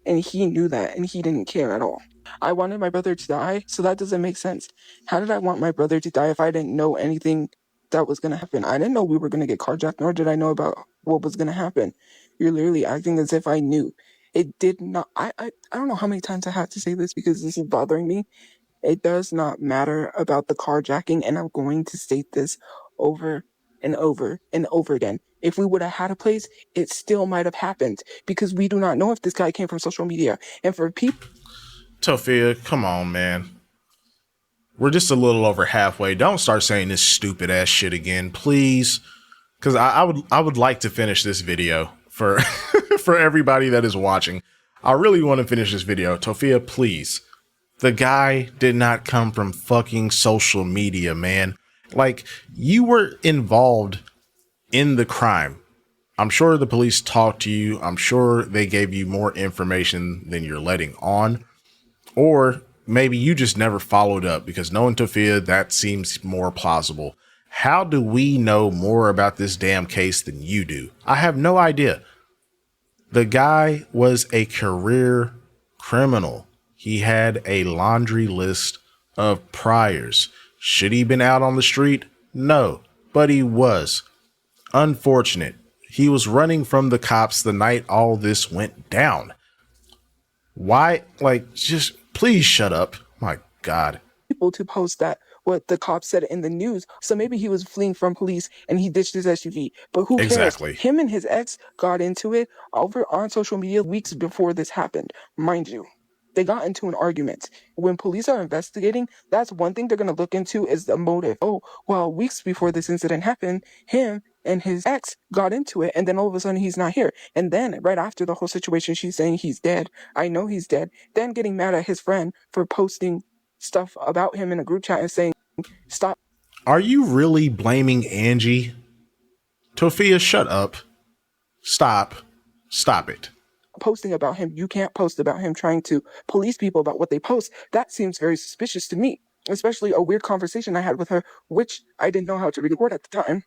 And he knew that and he didn't care at all. I wanted my brother to die, so that doesn't make sense. How did I want my brother to die if I didn't know anything that was going to happen? I didn't know we were going to get carjacked, nor did I know about what was going to happen. You're literally acting as if I knew. It did not. I don't know how many times I have to say this because this is bothering me. It does not matter about the carjacking, and I'm going to state this over and over and over again. If we would have had a place, it still might have happened because we do not know if this guy came from social media. And for people, Tophia, come on, man. We're just a little over halfway. Don't start saying this stupid ass shit again, please. Because I would like to finish this video for for everybody that is watching. I really want to finish this video. Tophia, please. The guy did not come from fucking social media, man. Like, you were involved in the crime. I'm sure the police talked to you. I'm sure they gave you more information than you're letting on. Or maybe you just never followed up, because knowing Tophia, that seems more plausible. How do we know more about this damn case than you do? I have no idea. The guy was a career criminal. He had a laundry list of priors. Should he been out on the street? No, but he was. Unfortunate. He was running from the cops the night all this went down. Why? Like, just please shut up. My God. to post that what the cops said in the news. So maybe he was fleeing from police and he ditched his SUV. But who cares? Exactly. Him and his ex got into it over on social media weeks before this happened, mind you. They got into an argument. When police are investigating, that's one thing they're going to look into is the motive. Oh, well, weeks before this incident happened, him and his ex got into it, and then all of a sudden he's not here. And then right after the whole situation, she's saying he's dead. I know he's dead. Then getting mad at his friend for posting stuff about him in a group chat and saying, stop. Are you really blaming Angie? Tophia, shut up. Stop. Stop it. Posting about him. You can't post about him trying to police people about what they post. That seems very suspicious to me, especially a weird conversation I had with her, which I didn't know how to record at the time.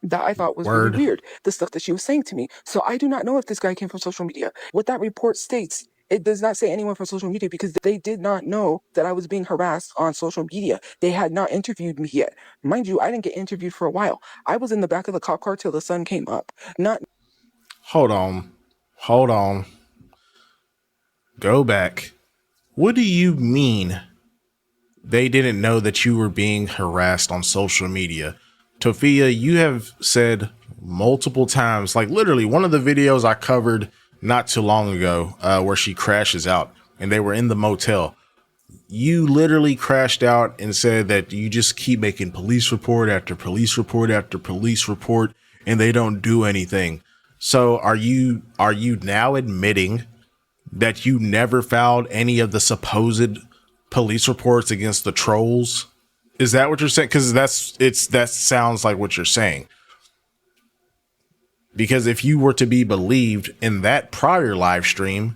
That I thought was really weird, the stuff that she was saying to me. So I do not know if this guy came from social media. What that report states, it does not say anyone from social media because they did not know that I was being harassed on social media. They had not interviewed me yet. Mind you, I didn't get interviewed for a while. I was in the back of the cop car till the sun came up. Hold on. Hold on. Go back. What do you mean they didn't know that you were being harassed on social media? Tophia, you have said multiple times, like literally one of the videos I covered not too long ago, where she crashes out and they were in the motel. You literally crashed out and said that you just keep making police report after police report after police report and they don't do anything. So are you now admitting that you never filed any of the supposed police reports against the trolls? Is that what you're saying? Because that sounds like what you're saying. Because if you were to be believed in that prior live stream,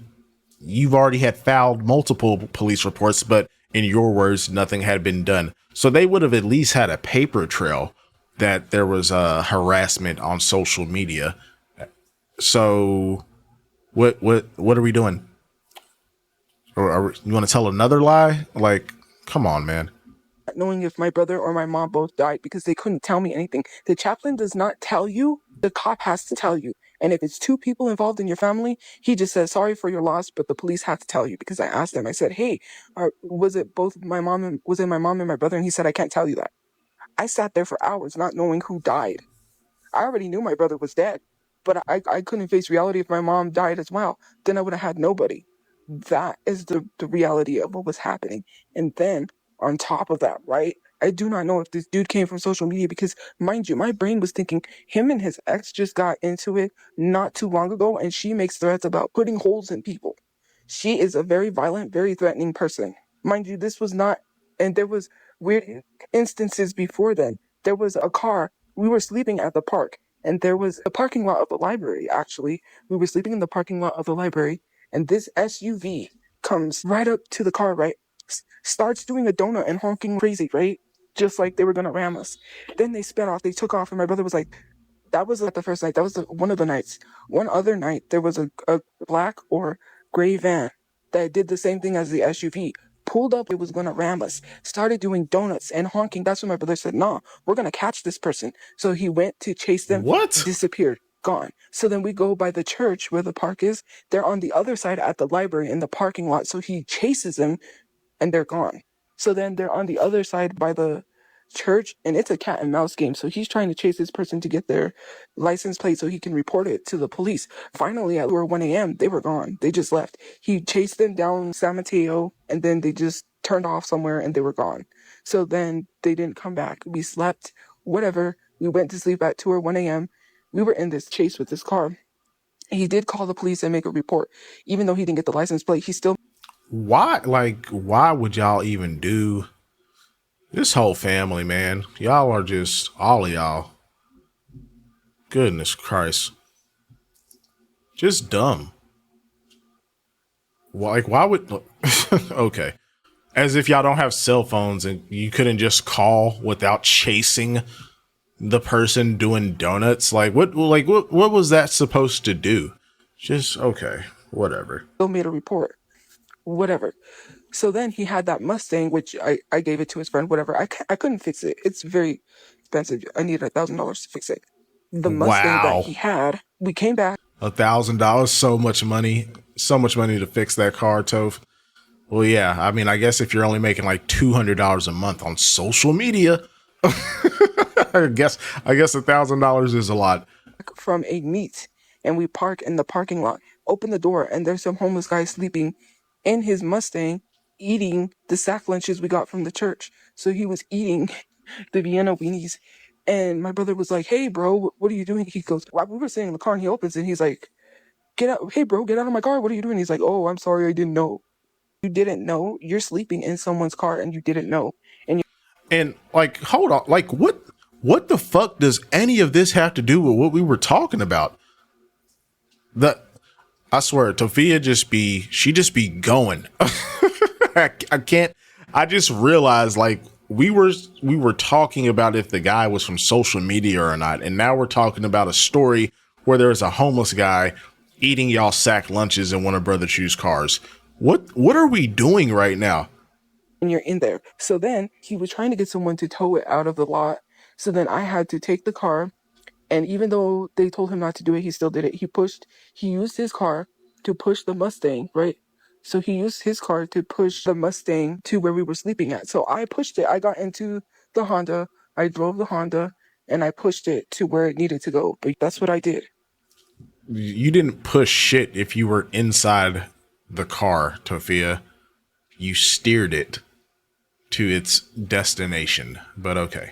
you've already had filed multiple police reports, but in your words, nothing had been done. So they would have at least had a paper trail that there was harassment on social media. So what are we doing? Or you want to tell another lie? Like, come on, man. Knowing if my brother or my mom both died because they couldn't tell me anything. The chaplain does not tell you. The cop has to tell you. And if it's two people involved in your family, he just says, sorry for your loss, but the police have to tell you. Because I asked him, I said, hey, was it my mom and my brother? And he said, I can't tell you that. I sat there for hours not knowing who died. I already knew my brother was dead, but I couldn't face reality. If my mom died as well, then I would have had nobody. That is the reality of what was happening. And then on top of that, right, I do not know if this dude came from social media because, mind you, my brain was thinking him and his ex just got into it not too long ago, and she makes threats about putting holes in people. She is a very violent, very threatening person. Mind you, this was not, and there was weird instances before then. There was a car. We were sleeping at the park, and there was a parking lot of the library, actually. We were sleeping in the parking lot of the library, and this SUV comes right up to the car, right? Starts doing a donut and honking crazy, right? Just like they were going to ram us. Then they sped off. They took off, and my brother was like, That was not the first night. That was one of the nights. One other night, there was a black or gray van that did the same thing as the SUV. Pulled up, it was going to ram us. Started doing donuts and honking. That's when my brother said, "Nah, we're going to catch this person." So he went to chase them, What? disappeared, gone. So then we go by the church where the park is. They're on the other side at the library in the parking lot. So he chases them and they're gone. So then they're on the other side by the church, and it's a cat and mouse game. So he's trying to chase this person to get their license plate so he can report it to the police. Finally, at 1 a.m., they were gone. They just left. He chased them down San Mateo, and then they just turned off somewhere and they were gone. So then they didn't come back. We slept, whatever. We went to sleep at 2 or 1 a.m. We were in this chase with this car. He did call the police and make a report. Even though he didn't get the license plate, he still Why would y'all even do this? Whole family, man? Y'all are just, all of y'all, goodness Christ, just dumb. Why would okay, as if y'all don't have cell phones and you couldn't just call without chasing the person doing donuts. What was that supposed to do? Just okay, whatever. made a report. Whatever. So then he had that Mustang, which I gave it to his friend, whatever. I couldn't fix it. It's very expensive. I needed $1,000 to fix it. The Mustang that Wow, he had, we came back $1,000, so much money, to fix that car, Toph. Well, yeah, I mean, I guess if you're only making like $200 a month on social media, I guess $1,000 is a lot. from a meet, and we park in the parking lot, open the door, and there's some homeless guy sleeping in his Mustang eating the sack lunches we got from the church. So he was eating the Vienna weenies. And my brother was like, "Hey, bro, what are you doing?" He goes, "Well, we were sitting in the car," and he opens it. And he's like, "Get out. Hey, bro, get out of my car. What are you doing?" He's like, "Oh, I'm sorry. I didn't know." You didn't know? You're sleeping in someone's car and you didn't know. And hold on, what the fuck does any of this have to do with what we were talking about? I swear, Tophia she just be going. I can't. I just realized we were talking about if the guy was from social media or not, and now we're talking about a story where there's a homeless guy eating y'all sack lunches in one of Brother Chu's cars. What are we doing right now? And you're in there. So then he was trying to get someone to tow it out of the lot. So then I had to take the car. And even though they told him not to do it, he still did it. He used his car to push the Mustang, right? So he used his car to push the Mustang to where we were sleeping at. So I pushed it. I got into the Honda. I drove the Honda and I pushed it to where it needed to go. But that's what I did. You didn't push shit if you were inside the car, Tophia. You steered it to its destination, but okay.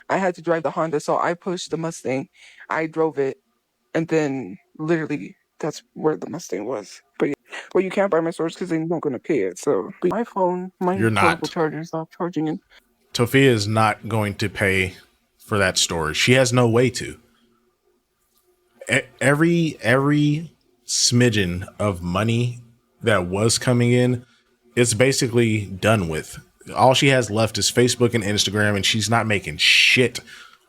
I had to drive the Honda, so I pushed the Mustang. I drove it, and then literally that's where the Mustang was. But yeah, well, you can't buy my source because they're not going to pay it. So but my phone, my You're portable not. charger stopped charging, and Tophia is not going to pay for that storage. She has no way to. Every smidgen of money that was coming in, it's basically done with. All she has left is Facebook and Instagram, and she's not making shit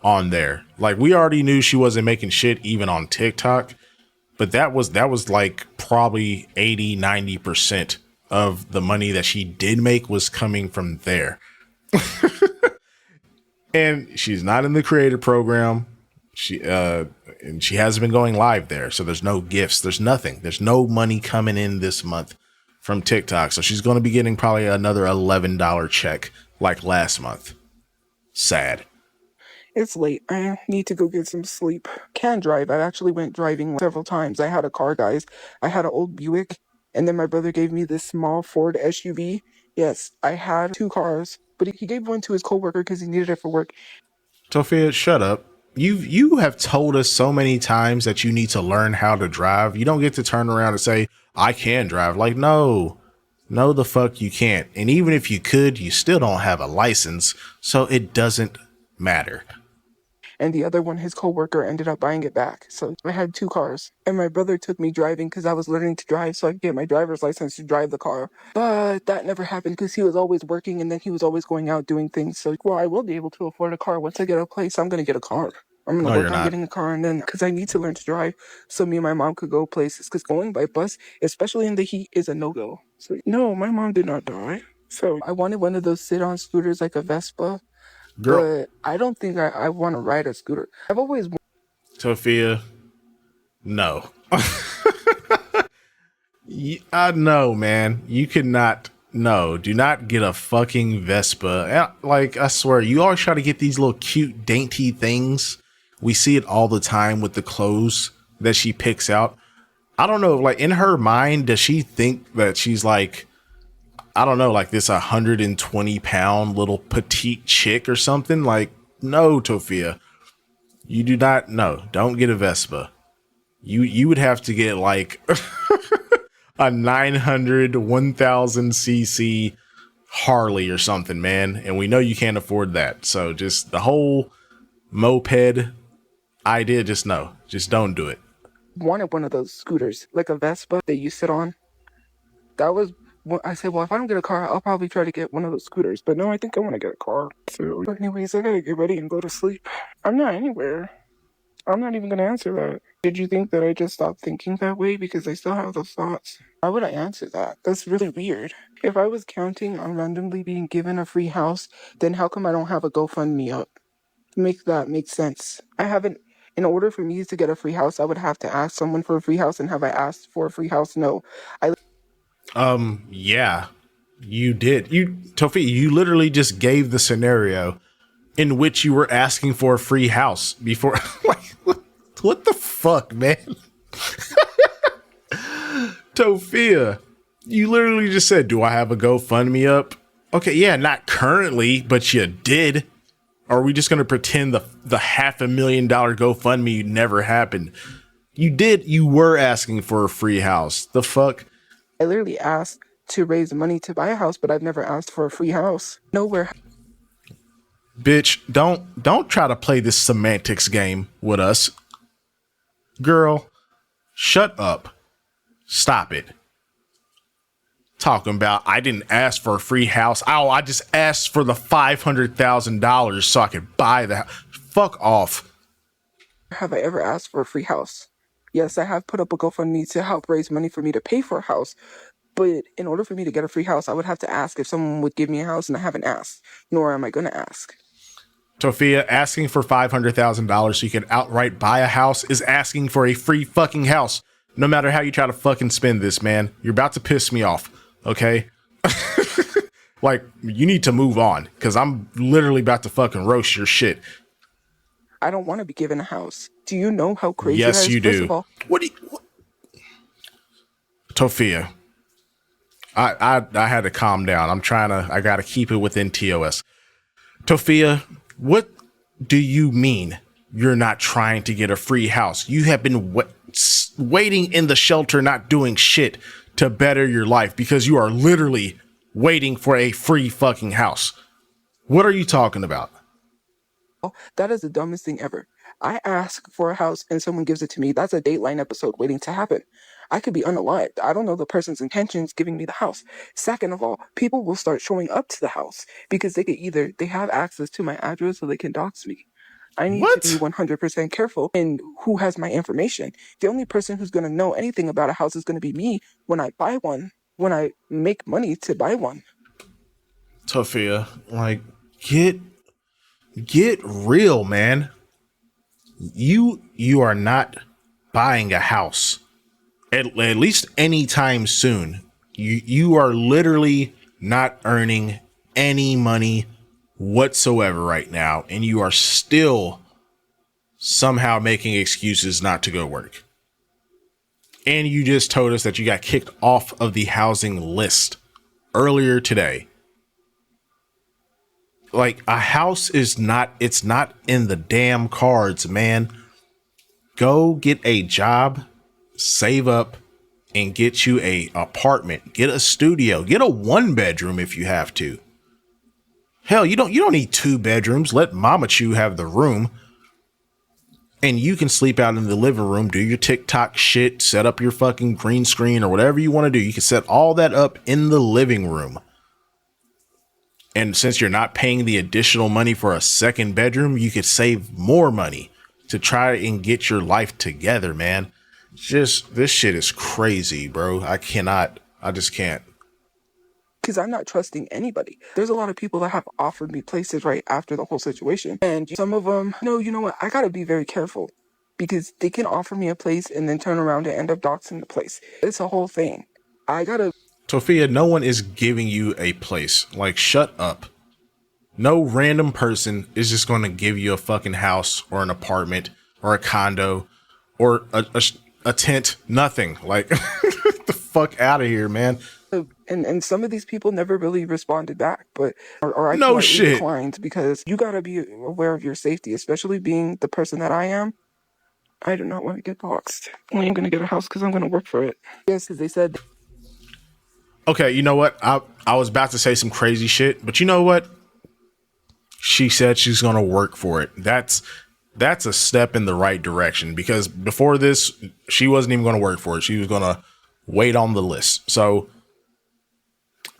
on there. We already knew she wasn't making shit even on TikTok, but that was probably 80-90% of the money that she did make was coming from there. And she's not in the creator program. And she hasn't been going live there. So there's no gifts. There's nothing. There's no money coming in this month from TikTok. So she's going to be getting probably another $11 check like last month. Sad. it's late. I need to go get some sleep. Can drive. I actually went driving several times. I had a car, guys. I had an old Buick, and then my brother gave me this small Ford SUV. Yes, I had two cars, but he gave one to his coworker because he needed it for work. Tophia, shut up. You have told us so many times that you need to learn how to drive. You don't get to turn around and say, I can drive. No, the fuck you can't. And even if you could, you still don't have a license. So it doesn't matter. And the other one, his coworker, ended up buying it back. So I had two cars. And my brother took me driving because I was learning to drive so I could get my driver's license to drive the car. But that never happened because he was always working and then he was always going out doing things. So, well, I will be able to afford a car. Once I get a place, I'm going to get a car. I'm gonna No, you're work on not. getting a car, and then because I need to learn to drive, so me and my mom could go places. Because going by bus, especially in the heat, is a no go. So no, my mom did not die. So I wanted one of those sit-on scooters like a Vespa, Girl, but I don't think I want to ride a scooter. I've always Tophia, no. I know, man. You cannot. No, do not get a fucking Vespa. Like, I swear, you always try to get these little cute, dainty things. We see it all the time with the clothes that she picks out. I don't know, like, in her mind, does she think that she's like, I don't know, like this 120-pound little petite chick or something? Like, no, Tophia. You do not, no, don't get a Vespa. You would have to get like a 900 1000 cc Harley or something, man, and we know you can't afford that. So just the whole moped idea, just no, just don't do it. wanted one of those scooters, like a Vespa that you sit on. That was what I said. Well, if I don't get a car, I'll probably try to get one of those scooters. But no, I think I want to get a car. So, anyways, I gotta get ready and go to sleep. I'm not anywhere. I'm not even gonna answer that. Did you think that I just stopped thinking that way because I still have those thoughts? Why would I answer that? That's really weird. If I was counting on randomly being given a free house, then how come I don't have a GoFundMe up? Make that make sense. I haven't. In order for me to get a free house, I would have to ask someone for a free house. And have I asked for a free house? No. Yeah, you did. Tophia, you literally just gave the scenario in which you were asking for a free house before. Like, what the fuck, man? Tophia, you literally just said, do I have a GoFundMe up? Okay, yeah, not currently, but you did. Or are we just going to pretend the $500,000 GoFundMe never happened? You did. You were asking for a free house. The fuck? I literally asked to raise money to buy a house, but I've never asked for a free house. Nowhere. Bitch, don't try to play this semantics game with us. Girl, shut up. Stop it. Talking about I didn't ask for a free house. Oh, I just asked for the $500,000 so I could buy the house. Fuck off. Have I ever asked for a free house? Yes, I have put up a GoFundMe to help raise money for me to pay for a house. But in order for me to get a free house, I would have to ask if someone would give me a house, and I haven't asked, nor am I going to ask. Tophia, asking for $500,000 so you can outright buy a house is asking for a free fucking house. No matter how you try to fucking spend this, man, you're about to piss me off. Okay? Like, you need to move on, because I'm literally about to fucking roast your shit. I don't want to be given a house. Do you know how crazy that Yes, is? you First do. of all, What? Tophia, I had to calm down. I gotta keep it within TOS. Tophia, what do you mean you're not trying to get a free house? You have been waiting in the shelter, not doing shit to better your life because you are literally waiting for a free fucking house. What are you talking about? that is the dumbest thing ever. I ask for a house and someone gives it to me. That's a Dateline episode waiting to happen. I could be unalived. I don't know the person's intentions giving me the house. Second of all, people will start showing up to the house because they have access to my address so they can dox me. I need to be What? 100% careful in who has my information. The only person who's going to know anything about a house is going to be me when I buy one, when I make money to buy one. Tophia, like, get real, man. You are not buying a house at least anytime soon. You are literally not earning any money whatsoever right now, and you are still somehow making excuses not to go work. And you just told us that you got kicked off of the housing list earlier today. Like, a house is not, it's not in the damn cards, man. Go get a job, save up, and get you a apartment. Get a studio. Get a 1-bedroom if you have to. Hell, you don't need 2 bedrooms. Let Tophiachu have the room. And you can sleep out in the living room, do your TikTok shit, set up your fucking green screen or whatever you want to do. You can set all that up in the living room. And since you're not paying the additional money for a 2nd bedroom, you could save more money. to try and get your life together, man. Just this shit is crazy, bro. I just can't. Because I'm not trusting anybody. There's a lot of people that have offered me places right after the whole situation. And some of them, no, you know what? I got to be very careful because they can offer me a place and then turn around and end up doxing the place. It's a whole thing. I got to. Tophia, no one is giving you a place. Like, shut up. No random person is just going to give you a fucking house or an apartment or a condo or a tent. Nothing. Like, get the fuck out of here, man. And some of these people never really responded back, but or I No politely shit. declined because you got to be aware of your safety, especially being the person that I am. I do not want to get doxxed. Only I'm going to get a house because I'm going to work for it. Yes, because they said. Okay, you know what? I was about to say some crazy shit, but you know what? She said she's going to work for it. That's a step in the right direction because before this, she wasn't even going to work for it. She was going to wait on the list. So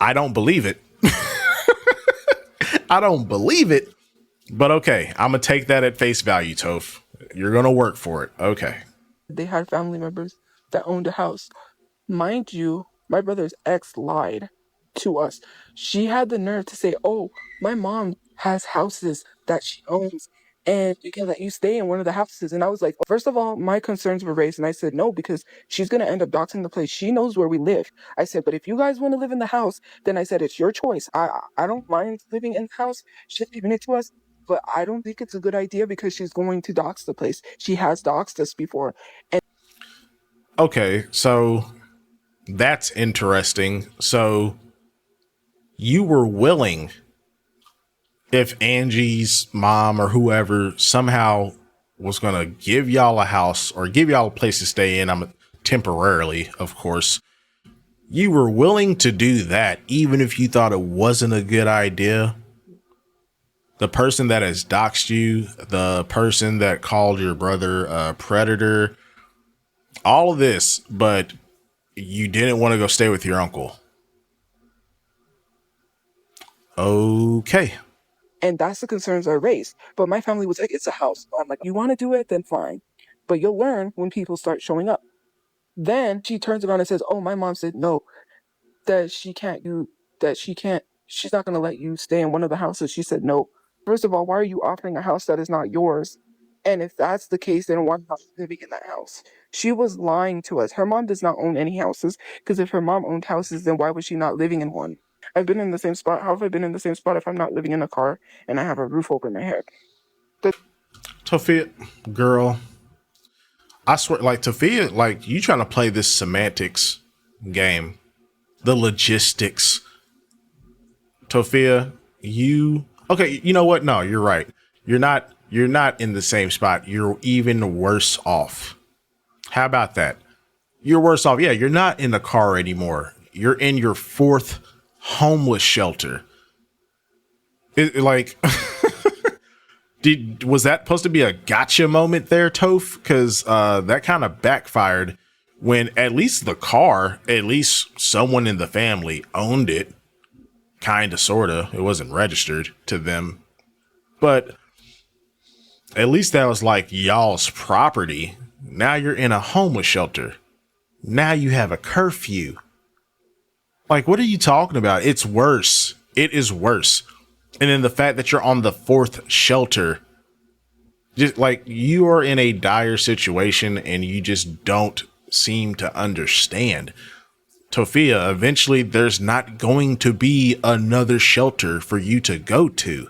I don't believe it. I don't believe it. But okay, I'm going to take that at face value, Toph. You're going to work for it. Okay. They had family members that owned a house. Mind you, my brother's ex lied to us. She had the nerve to say, oh, my mom has houses that she owns and we can let you stay in one of the houses. And I was like, first of all, my concerns were raised. And I said, no, because she's going to end up doxing the place. She knows where we live. I said, but if you guys want to live in the house, then I said, it's your choice. I don't mind living in the house. She's giving it to us. But I don't think it's a good idea because she's going to dox the place. She has doxed us before. And okay, so that's interesting. So you were willing, if Angie's mom or whoever somehow was going to give y'all a house or give y'all a place to stay in, temporarily, of course, you were willing to do that even if you thought it wasn't a good idea. The person that has doxed you, the person that called your brother a predator, all of this, but you didn't want to go stay with your uncle. Okay. And that's the concerns I raised. But my family was like, it's a house. I'm like, you want to do it? Then fine. But you'll learn when people start showing up. Then she turns around and says, oh, my mom said no, that she can't do, that she can't, she's not going to let you stay in one of the houses. She said no. First of all, why are you offering a house that is not yours? And if that's the case, then why not living in that house? She was lying to us. Her mom does not own any houses because if her mom owned houses, then why was she not living in one? I've been in the same spot. How have I been in the same spot if I'm not living in a car and I have a roof over my head? Tophia, girl, I swear, like, Tophia, like, you trying to play this semantics game, the logistics. Tophia, okay, you know what? No, you're right. You're not in the same spot. You're even worse off. How about that? You're worse off. Yeah, you're not in the car anymore. You're in your fourth homeless shelter. Like, was that supposed to be a gotcha moment there, Toph? Because that kind of backfired when at least the car, at least someone in the family owned it. Kind of, sort of. It wasn't registered to them. But at least that was like y'all's property. Now you're in a homeless shelter. Now you have a curfew. Like, what are you talking about? It's worse. It is worse. And then the fact that you're on the fourth shelter, just like you are in a dire situation and you just don't seem to understand. Tophia, eventually there's not going to be another shelter for you to go to.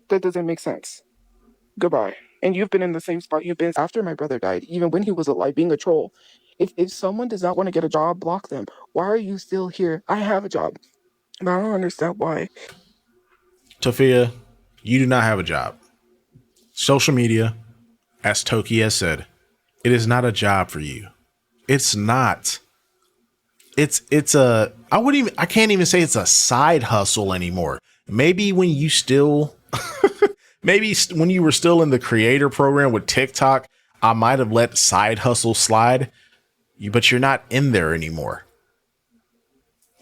That doesn't make sense. Goodbye. And you've been in the same spot you've been after my brother died, even when he was alive, being a troll. If someone does not want to get a job, block them. Why are you still here? I have a job. But I don't understand why. Tophia, you do not have a job. Social media, as Toki has said, it is not a job for you. It's not. It's I can't even say it's a side hustle anymore. Maybe when you still, maybe when you were still in the creator program with TikTok, I might have let side hustle slide, but you're not in there anymore.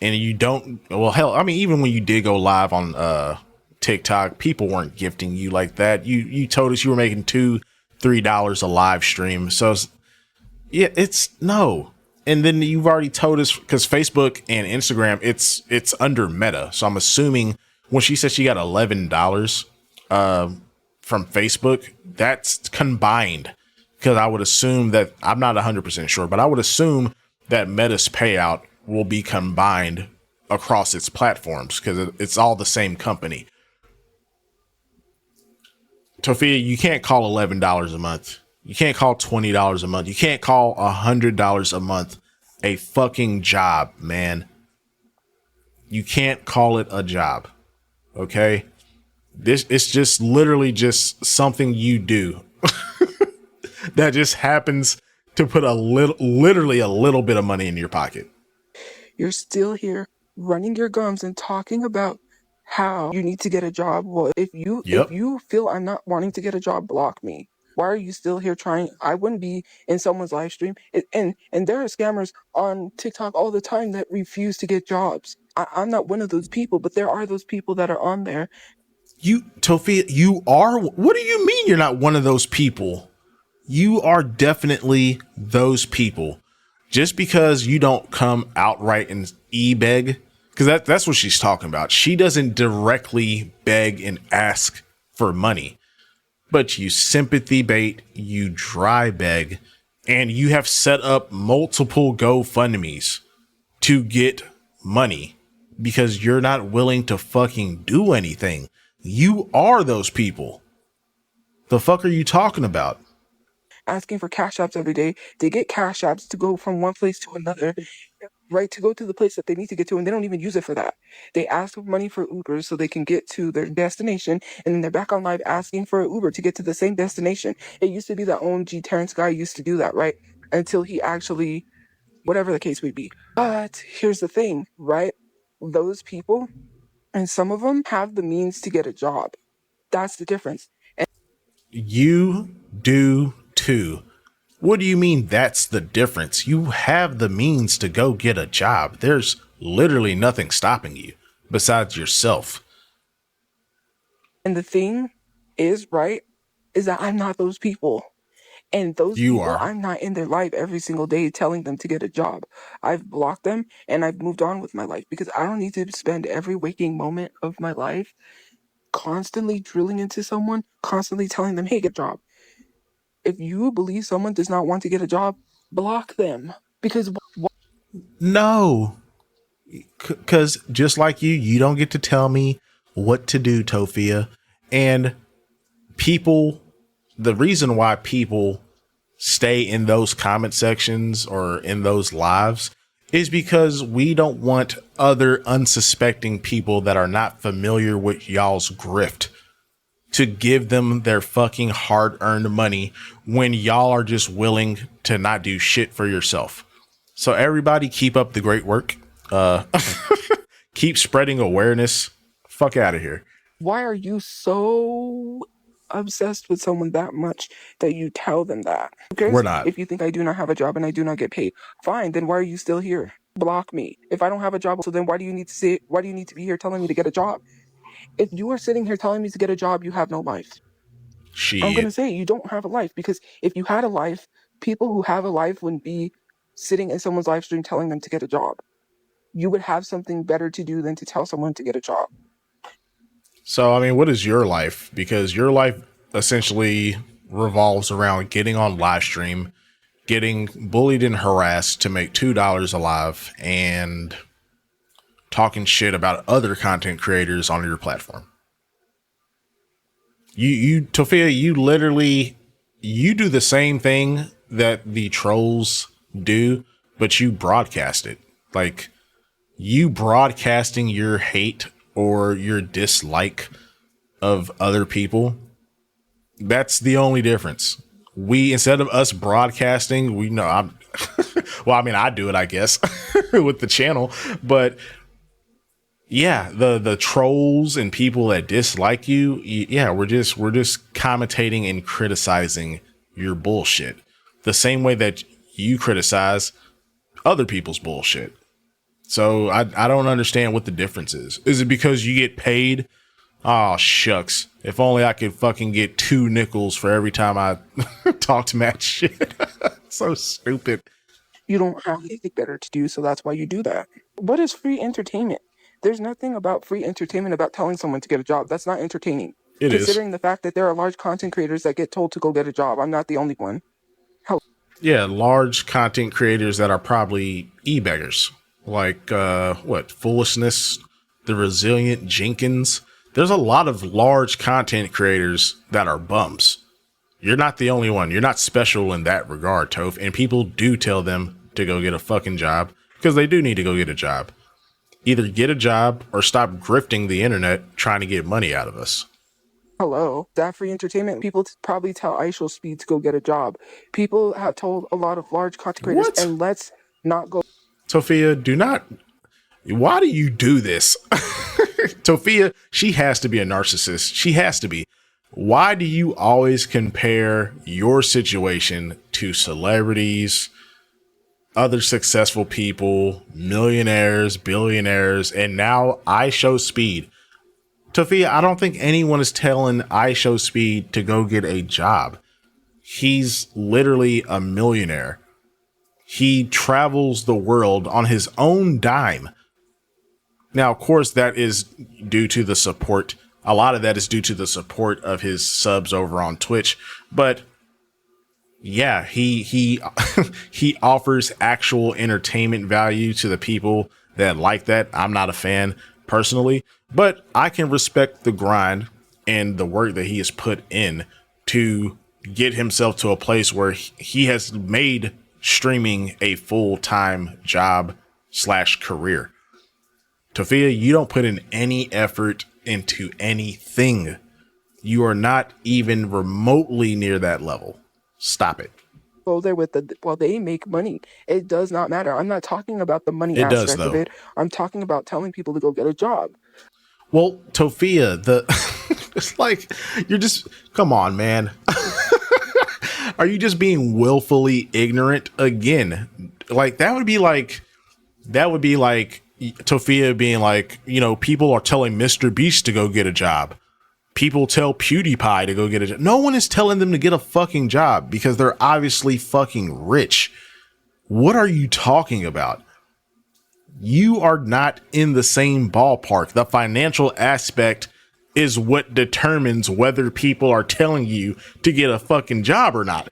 And you don't, well, hell, I mean, even when you did go live on TikTok, people weren't gifting you like that. You told us you were making $3 a live stream. So yeah, it's no. And then you've already told us, because Facebook and Instagram, it's under Meta. So I'm assuming when she said she got $11 from Facebook, that's combined. Because I would assume that, I'm not 100% sure, but I would assume that Meta's payout will be combined across its platforms because it's all the same company. Tophia, you can't call $11 a month. You can't call $20 a month. You can't call $100 a month a fucking job, man. You can't call it a job. Okay? It's just literally just something you do that just happens to put literally a little bit of money in your pocket. You're still here running your gums and talking about how you need to get a job. Well, if Yep. you feel I'm not wanting to get a job, block me. Why are you still here trying? I wouldn't be in someone's live stream. And there are scammers on TikTok all the time that refuse to get jobs. I'm not one of those people, but there are those people that are on there. Tophia, you are. What do you mean you're not one of those people? You are definitely those people. Just because you don't come outright and e-beg, because that's what she's talking about. She doesn't directly beg and ask for money, but you sympathy bait, you dry beg, and you have set up multiple GoFundMes to get money because you're not willing to fucking do anything. You are those people. The fuck are you talking about? Asking for cash apps every day. They get cash apps to go from one place to another, right? To go to the place that they need to get to, and they don't even use it for that. They ask for money for Uber so they can get to their destination, and then they're back on live asking for an Uber to get to the same destination. It used to be that OMG Terrence guy used to do that, right? Until he actually, whatever the case may be. But here's the thing, right? Those people, and some of them have the means to get a job. That's the difference. You do too. What do you mean that's the difference? You have the means to go get a job. There's literally nothing stopping you besides yourself. And the thing is, right, is that I'm not those people. And those You people, are. I'm not in their life every single day telling them to get a job. I've blocked them and I've moved on with my life because I don't need to spend every waking moment of my life constantly drilling into someone, constantly telling them, hey, get a job. If you believe someone does not want to get a job, block them. Because No. Because just like you don't get to tell me what to do, Tophia. And people, the reason why people stay in those comment sections or in those lives is because we don't want other unsuspecting people that are not familiar with y'all's grift to give them their fucking hard-earned money when y'all are just willing to not do shit for yourself. So everybody keep up the great work. Keep spreading awareness. Fuck out of here. why are you so obsessed with someone that much that you tell them that? We're Because not. if you think I do not have a job and I do not get paid, fine, then why are you still here? Block me. If I don't have a job, so then why do you need to say, why do you need to be here telling me to get a job? If you are sitting here telling me to get a job, you have no life. I'm going to Shit. say you don't have a life because if you had a life, people who have a life wouldn't be sitting in someone's live stream telling them to get a job. You would have something better to do than to tell someone to get a job. So, I mean, what is your life? Because your life essentially revolves around getting on live stream, getting bullied and harassed to make $2 a live, and talking shit about other content creators on your platform. Tophia, you do the same thing that the trolls do, but you broadcast it. Like, you broadcasting your hate or your dislike of other people. That's the only difference. Instead of us broadcasting, we know I'm, well, I mean, I do it, I guess, with the channel, but yeah, the trolls and people that dislike you, yeah, we're just commentating and criticizing your bullshit the same way that you criticize other people's bullshit. So I don't understand what the difference is. Is it because you get paid Oh, shucks. If only I could fucking get 2 nickels for every time I talk to Matt shit. So stupid. You don't have anything better to do, so that's why you do that. What is free entertainment? There's nothing about free entertainment about telling someone to get a job. That's not entertaining. It is. Considering the fact that there are large content creators that get told to go get a job, I'm not the only one. Yeah, large content creators that are probably e-beggars. Like, Foolishness, The Resilient Jenkins. There's a lot of large content creators that are bums. You're not the only one. You're not special in that regard, Toph. And people do tell them to go get a fucking job because they do need to go get a job. Either get a job or stop grifting the internet trying to get money out of us. Hello, that free entertainment. People probably tell iShowSpeed to go get a job. People have told a lot of large content creators, What? and let's not go. Tophia, do not. Why do you do this? Tophia, she has to be a narcissist. She has to be. Why do you always compare your situation to celebrities, other successful people, millionaires, billionaires, and now iShowSpeed? Tophia, I don't think anyone is telling iShowSpeed to go get a job. He's literally a millionaire. He travels the world on his own dime. Now, of course, that is due to the support. A lot of that is due to the support of his subs over on Twitch. But yeah, he he offers actual entertainment value to the people that like that. I'm not a fan personally, but I can respect the grind and the work that he has put in to get himself to a place where he has made streaming a full-time job / career. Tophia, you don't put in any effort into anything. You are not even remotely near that level. Stop it. Go there with they make money. It does not matter. I'm not talking about the money It does, aspect of though. it. I'm talking about telling people to go get a job. Well, Tophia, it's like, you're just, come on, man. Are you just being willfully ignorant again? Like, that would be like Tophia being like, people are telling Mr. Beast to go get a job. People tell PewDiePie to go get a job. No one is telling them to get a fucking job because they're obviously fucking rich. What are you talking about? You are not in the same ballpark. The financial aspect is what determines whether people are telling you to get a fucking job or not.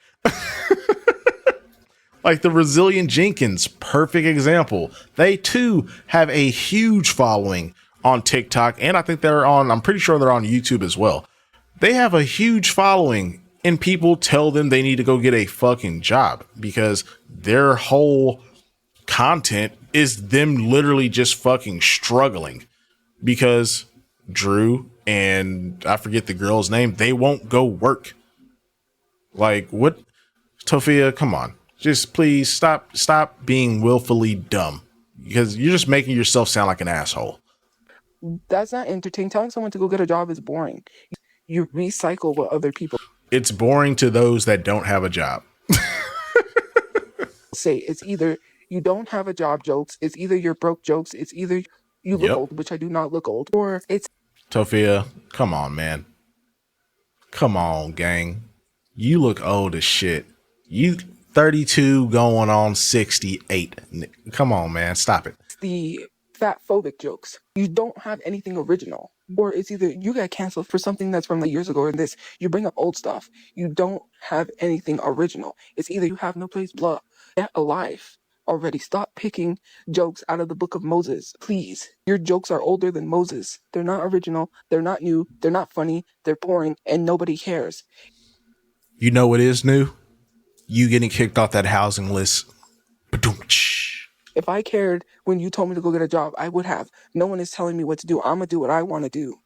Like the Resilient Jenkins, perfect example. They too have a huge following on TikTok, and I think I'm pretty sure they're on YouTube as well. They have a huge following, and people tell them they need to go get a fucking job because their whole content is them literally just fucking struggling because Drew and I forget the girl's name, they won't go work. Like, what? Tophia, come on. Just please stop being willfully dumb because you're just making yourself sound like an asshole. That's not entertaining. Telling someone to go get a job is boring. You recycle what other people It's boring to those that don't have a job. say. It's either you don't have a job jokes, it's either you're broke jokes, it's either you look Yep. old, which I do not look old, or it's Tophia, come on, man. Come on, gang. You look old as shit. You 32 going on 68. Come on, man. Stop it. the fat phobic jokes. You don't have anything original. Or it's either you got canceled for something that's from like years ago or this. You bring up old stuff. You don't have anything original. It's either you have no place, blah. Get a life already. Stop picking jokes out of the book of Moses. Please. Your jokes are older than Moses. They're not original. They're not new. They're not funny. They're boring. And nobody cares. You know what is new? You getting kicked off that housing list. If I cared when you told me to go get a job, I would have. No one is telling me what to do. I'm going to do what I want to do.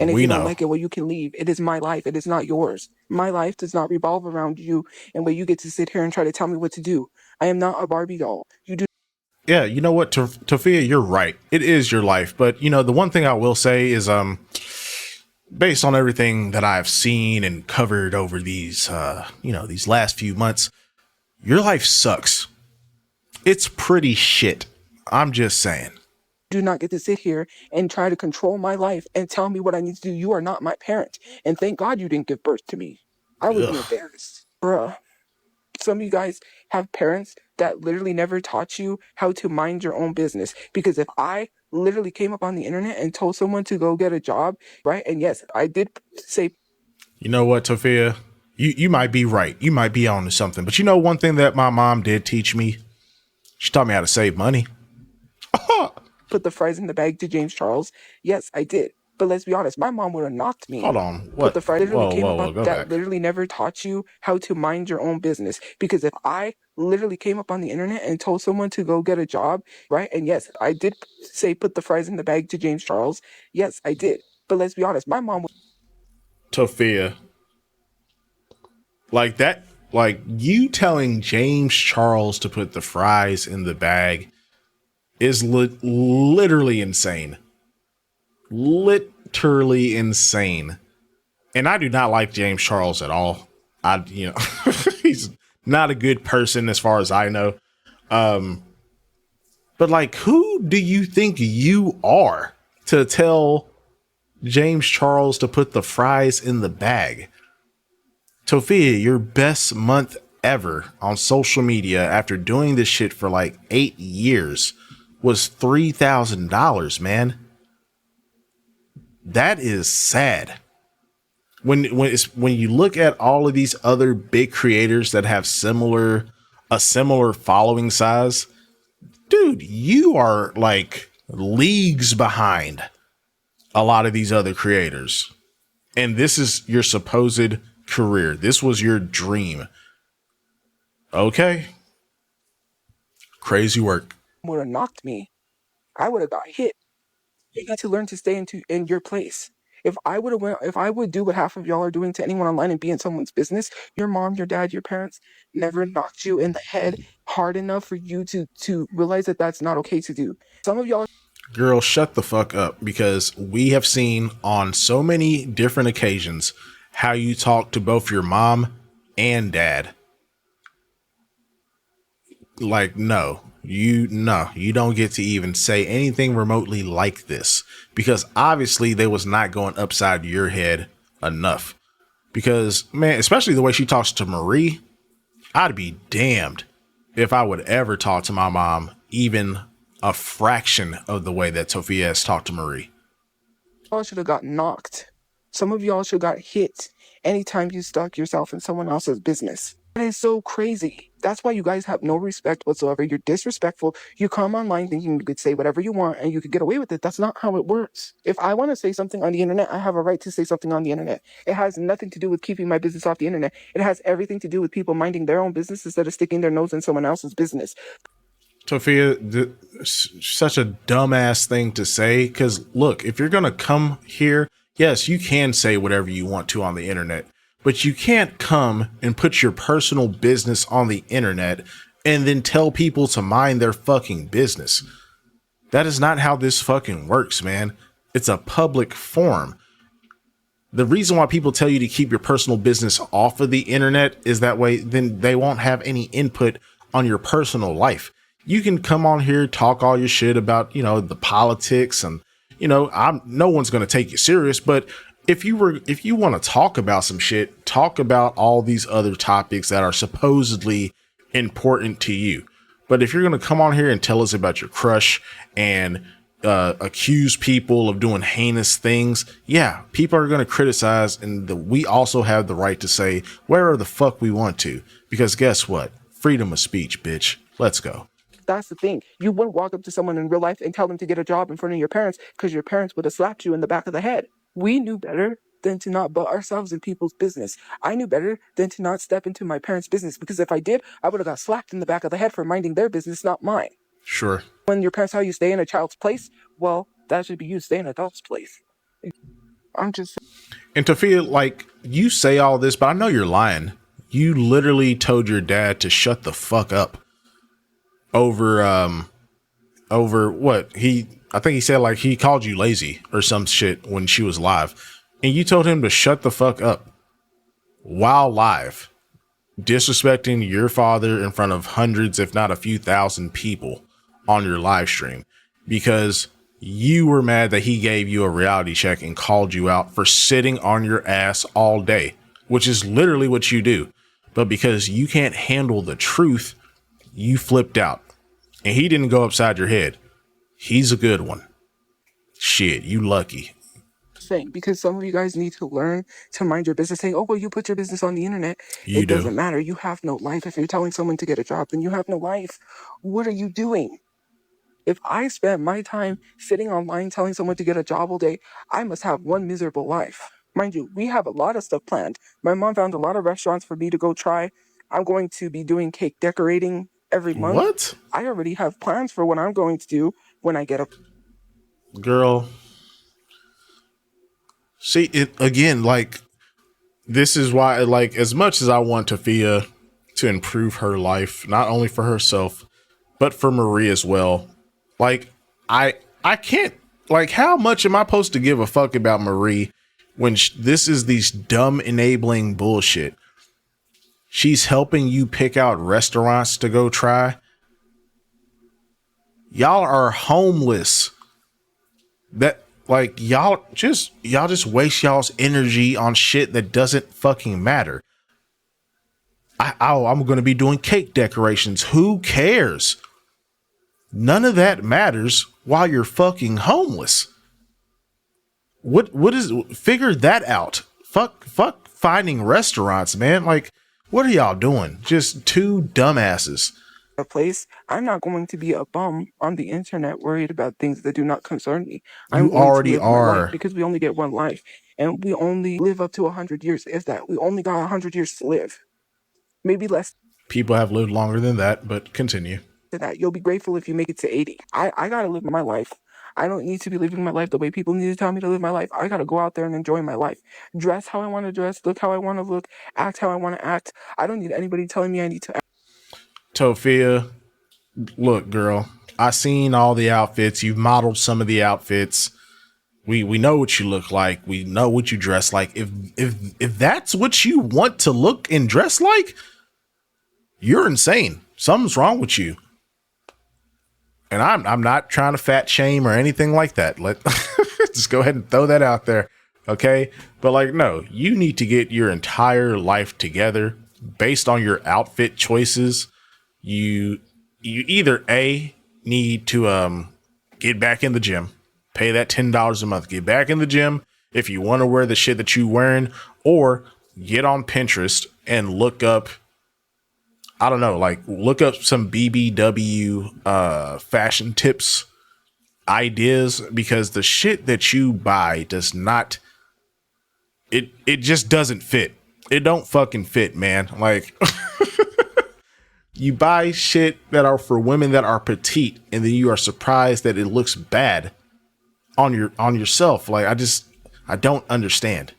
And if We you don't know. like it, well, you can leave. It is my life. It is not yours. My life does not revolve around you and where you get to sit here and try to tell me what to do. I am not a Barbie doll. You do. Yeah, you know what, Tophia, you're right. It is your life. But, the one thing I will say is, based on everything that I've seen and covered over these, these last few months, your life sucks. It's pretty shit. I'm just saying. do not get to sit here and try to control my life and tell me what I need to do. You are not my parent. And thank God you didn't give birth to me. I would be Ugh. embarrassed. Bruh. Some of you guys have parents that literally never taught you how to mind your own business. Because if I literally came up on the internet and told someone to go get a job, right? And yes, I did say, You know what, Tophia? You might be right. You might be on to something. But you know one thing that my mom did teach me? She taught me how to save money. put the fries in the bag to James Charles. Yes, I did. But let's be honest, my mom would have knocked me. Hold on. Put What? the fries literally came Whoa. up Go that back. literally never taught you how to mind your own business. Because if I literally came up on the internet and told someone to go get a job, right? And yes, I did say put the fries in the bag to James Charles. Yes, I did. But let's be honest, my mom Tophia. Like that, like you telling James Charles to put the fries in the bag is literally insane. Literally insane. And I do not like James Charles at all. He's not a good person as far as I know. But like, who do you think you are to tell James Charles to put the fries in the bag? Tophia, your best month ever on social media after doing this shit for like 8 years was $3,000, man. That is sad. When you look at all of these other big creators that have a similar following size, dude, you are like leagues behind a lot of these other creators. And this is your supposed career. This was your dream. Okay. Crazy work. would have knocked me. I would have got hit. You got to learn to stay in your place. If I would do what half of y'all are doing to anyone online and be in someone's business, your mom, your dad, your parents never knocked you in the head hard enough for you to realize that that's not okay to do. Some of y'all, Girl, shut the fuck up, because we have seen on so many different occasions how you talk to both your mom and dad. Like, no, you don't get to even say anything remotely like this, because obviously they was not going upside your head enough. Because, man, especially the way she talks to Marie, I'd be damned if I would ever talk to my mom even a fraction of the way that Tophia has talked to Marie. y'all should have got knocked. Some of y'all should have got hit anytime you stuck yourself in someone else's business. That is so crazy. That's why you guys have no respect whatsoever. You're disrespectful. You come online thinking you could say whatever you want and you could get away with it. That's not how it works. If I want to say something on the internet, I have a right to say something on the internet. It has nothing to do with keeping my business off the internet. It has everything to do with people minding their own business instead of sticking their nose in someone else's business. Tophia, such a dumbass thing to say, because look, if you're going to come here, yes, you can say whatever you want to on the internet, but you can't come and put your personal business on the internet and then tell people to mind their fucking business. That is not how this fucking works, man. It's a public forum. The reason why people tell you to keep your personal business off of the internet is that way, then they won't have any input on your personal life. You can come on here, talk all your shit about, the politics and, no one's going to take you serious. But if you want to talk about some shit, talk about all these other topics that are supposedly important to you. But if you're going to come on here and tell us about your crush and accuse people of doing heinous things, yeah, people are going to criticize, and we also have the right to say wherever the fuck we want to, because guess what? Freedom of speech, bitch. Let's go. That's the thing. You wouldn't walk up to someone in real life and tell them to get a job in front of your parents because your parents would have slapped you in the back of the head. We knew better than to not butt ourselves in people's business. I knew better than to not step into my parents' business, because if I did, I would have got slapped in the back of the head for minding their business, not mine. Sure. When your parents tell you stay in a child's place, well, that should be you stay in an adult's place. I'm just... And Tophia, like, you say all this, but I know you're lying. You literally told your dad to shut the fuck up over what I think he said, like, he called you lazy or some shit when she was live, and you told him to shut the fuck up while live, disrespecting your father in front of hundreds, if not a few thousand people on your live stream, because You were mad that he gave you a reality check and called you out for sitting on your ass all day, which is literally what you do. But because you can't handle the truth, you flipped out. And he didn't go upside your head. He's a good one. Shit, you lucky. Thing, because some of you guys need to learn to mind your business. Saying, oh, well, you put your business on the internet. You It do. doesn't matter. You have no life. If you're telling someone to get a job, then you have no life. What are you doing? If I spend my time sitting online telling someone to get a job all day, I must have one miserable life. Mind you, we have a lot of stuff planned. My mom found a lot of restaurants for me to go try. I'm going to be doing cake decorating every month. What? I already have plans for what I'm going to do when I get a Girl. See, it again, like, this is why, like, as much as I want Tophia to improve her life, not only for herself, but for Marie as well. Like, I can't, like, how much am I supposed to give a fuck about Marie when this is these dumb enabling bullshit? She's helping you pick out restaurants to go try. Y'all are homeless. That, like, y'all just waste y'all's energy on shit that doesn't fucking matter. I'm going to be doing cake decorations. Who cares? None of that matters while you're fucking homeless. What is, figure that out. Fuck finding restaurants, man. Like, what are y'all doing? Just two dumbasses. place. I'm not going to be a bum on the internet worried about things that do not concern me. I'm You going to already live my life are. because we only get one life and we only live up to 100 years. If that, we only got 100 years to live. Maybe less People have lived longer than that, but continue. than that. You'll be grateful if you make it to 80. I gotta live my life. I don't need to be living my life the way people need to tell me to live my life. I gotta go out there and enjoy my life. Dress how I want to dress, look how I want to look, act how I want to act. I don't need anybody telling me I need to act. Tophia, look, girl, I seen all the outfits. You've modeled some of the outfits. We know what you look like. We know what you dress like. If that's what you want to look and dress like, you're insane. Something's wrong with you. And I'm not trying to fat shame or anything like that. Let just go ahead and throw that out there. Okay? But like, no, you need to get your entire life together based on your outfit choices. You either A, need to get back in the gym, pay that $10 a month, get back in the gym if you want to wear the shit that you wearing, or get on Pinterest and look up, I don't know, like look up some BBW fashion tips, ideas, because the shit that you buy does not, it just doesn't fit. It don't fucking fit, man. Like you buy shit that are for women that are petite, and then you are surprised that it looks bad on yourself. Like, I don't understand.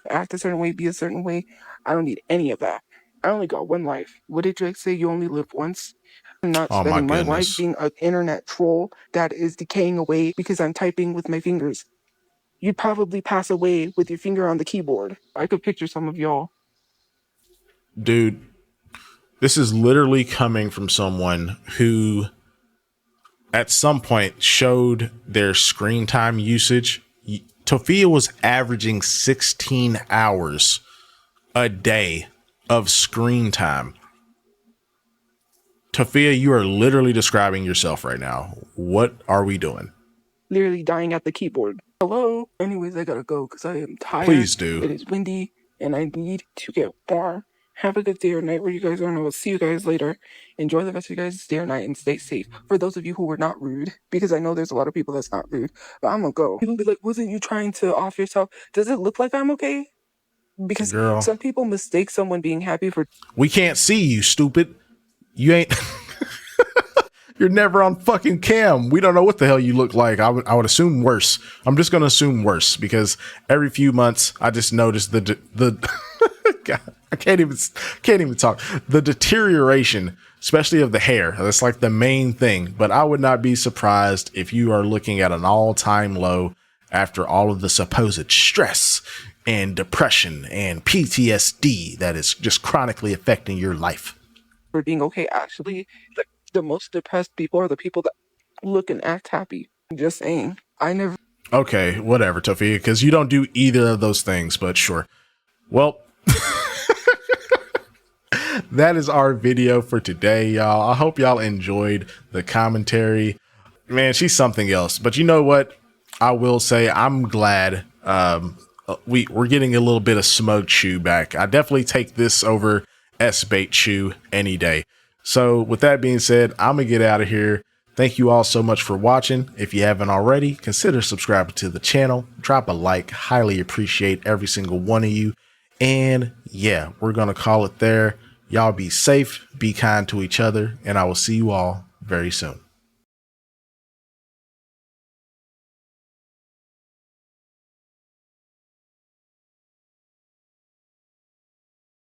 Act a certain way, be a certain way. I don't need any of that. I only got one life. What did Drake say? You only live once. I'm not Oh my spending my life goodness. being an internet troll that is decaying away because I'm typing with my fingers. You'd probably pass away with your finger on the keyboard. I could picture some of y'all. Dude, this is literally coming from someone who at some point showed their screen time usage. Tophia was averaging 16 hours a day of screen time. Tophia, you are literally describing yourself right now. What are we doing? Literally dying at the keyboard. Hello? Anyways, I gotta go because I am tired. Please do. It is windy and I need to get warm. Have a good day or night where you guys are, and I will see you guys later. Enjoy the rest of your guys' day or night and stay safe. For those of you who were not rude, because I know there's a lot of people that's not rude, but I'm gonna go. People be like, wasn't you trying to off yourself? Does it look like I'm okay? Because Girl, some people mistake someone being happy for we can't see you, stupid. You ain't. You're never on fucking cam. We don't know what the hell you look like. I would assume worse. I'm just gonna assume worse because every few months I just notice the God, I can't even talk. The deterioration, especially of the hair. That's like the main thing. But I would not be surprised if you are looking at an all-time low after all of the supposed stress and depression and PTSD that is just chronically affecting your life. being okay. Actually, the most depressed people are the people that look and act happy. Just saying. I never. Okay, whatever, Tophia, because you don't do either of those things, but sure. Well, that is our video for today, y'all. I hope y'all enjoyed the commentary. Man, she's something else. But you know what? I will say I'm glad we're getting a little bit of Smug Chew back. I definitely take this over S-Bait Chew any day. So with that being said, I'm going to get out of here. Thank you all so much for watching. If you haven't already, consider subscribing to the channel. Drop a like. Highly appreciate every single one of you. And yeah, we're going to call it there. Y'all be safe, be kind to each other, and I will see you all very soon.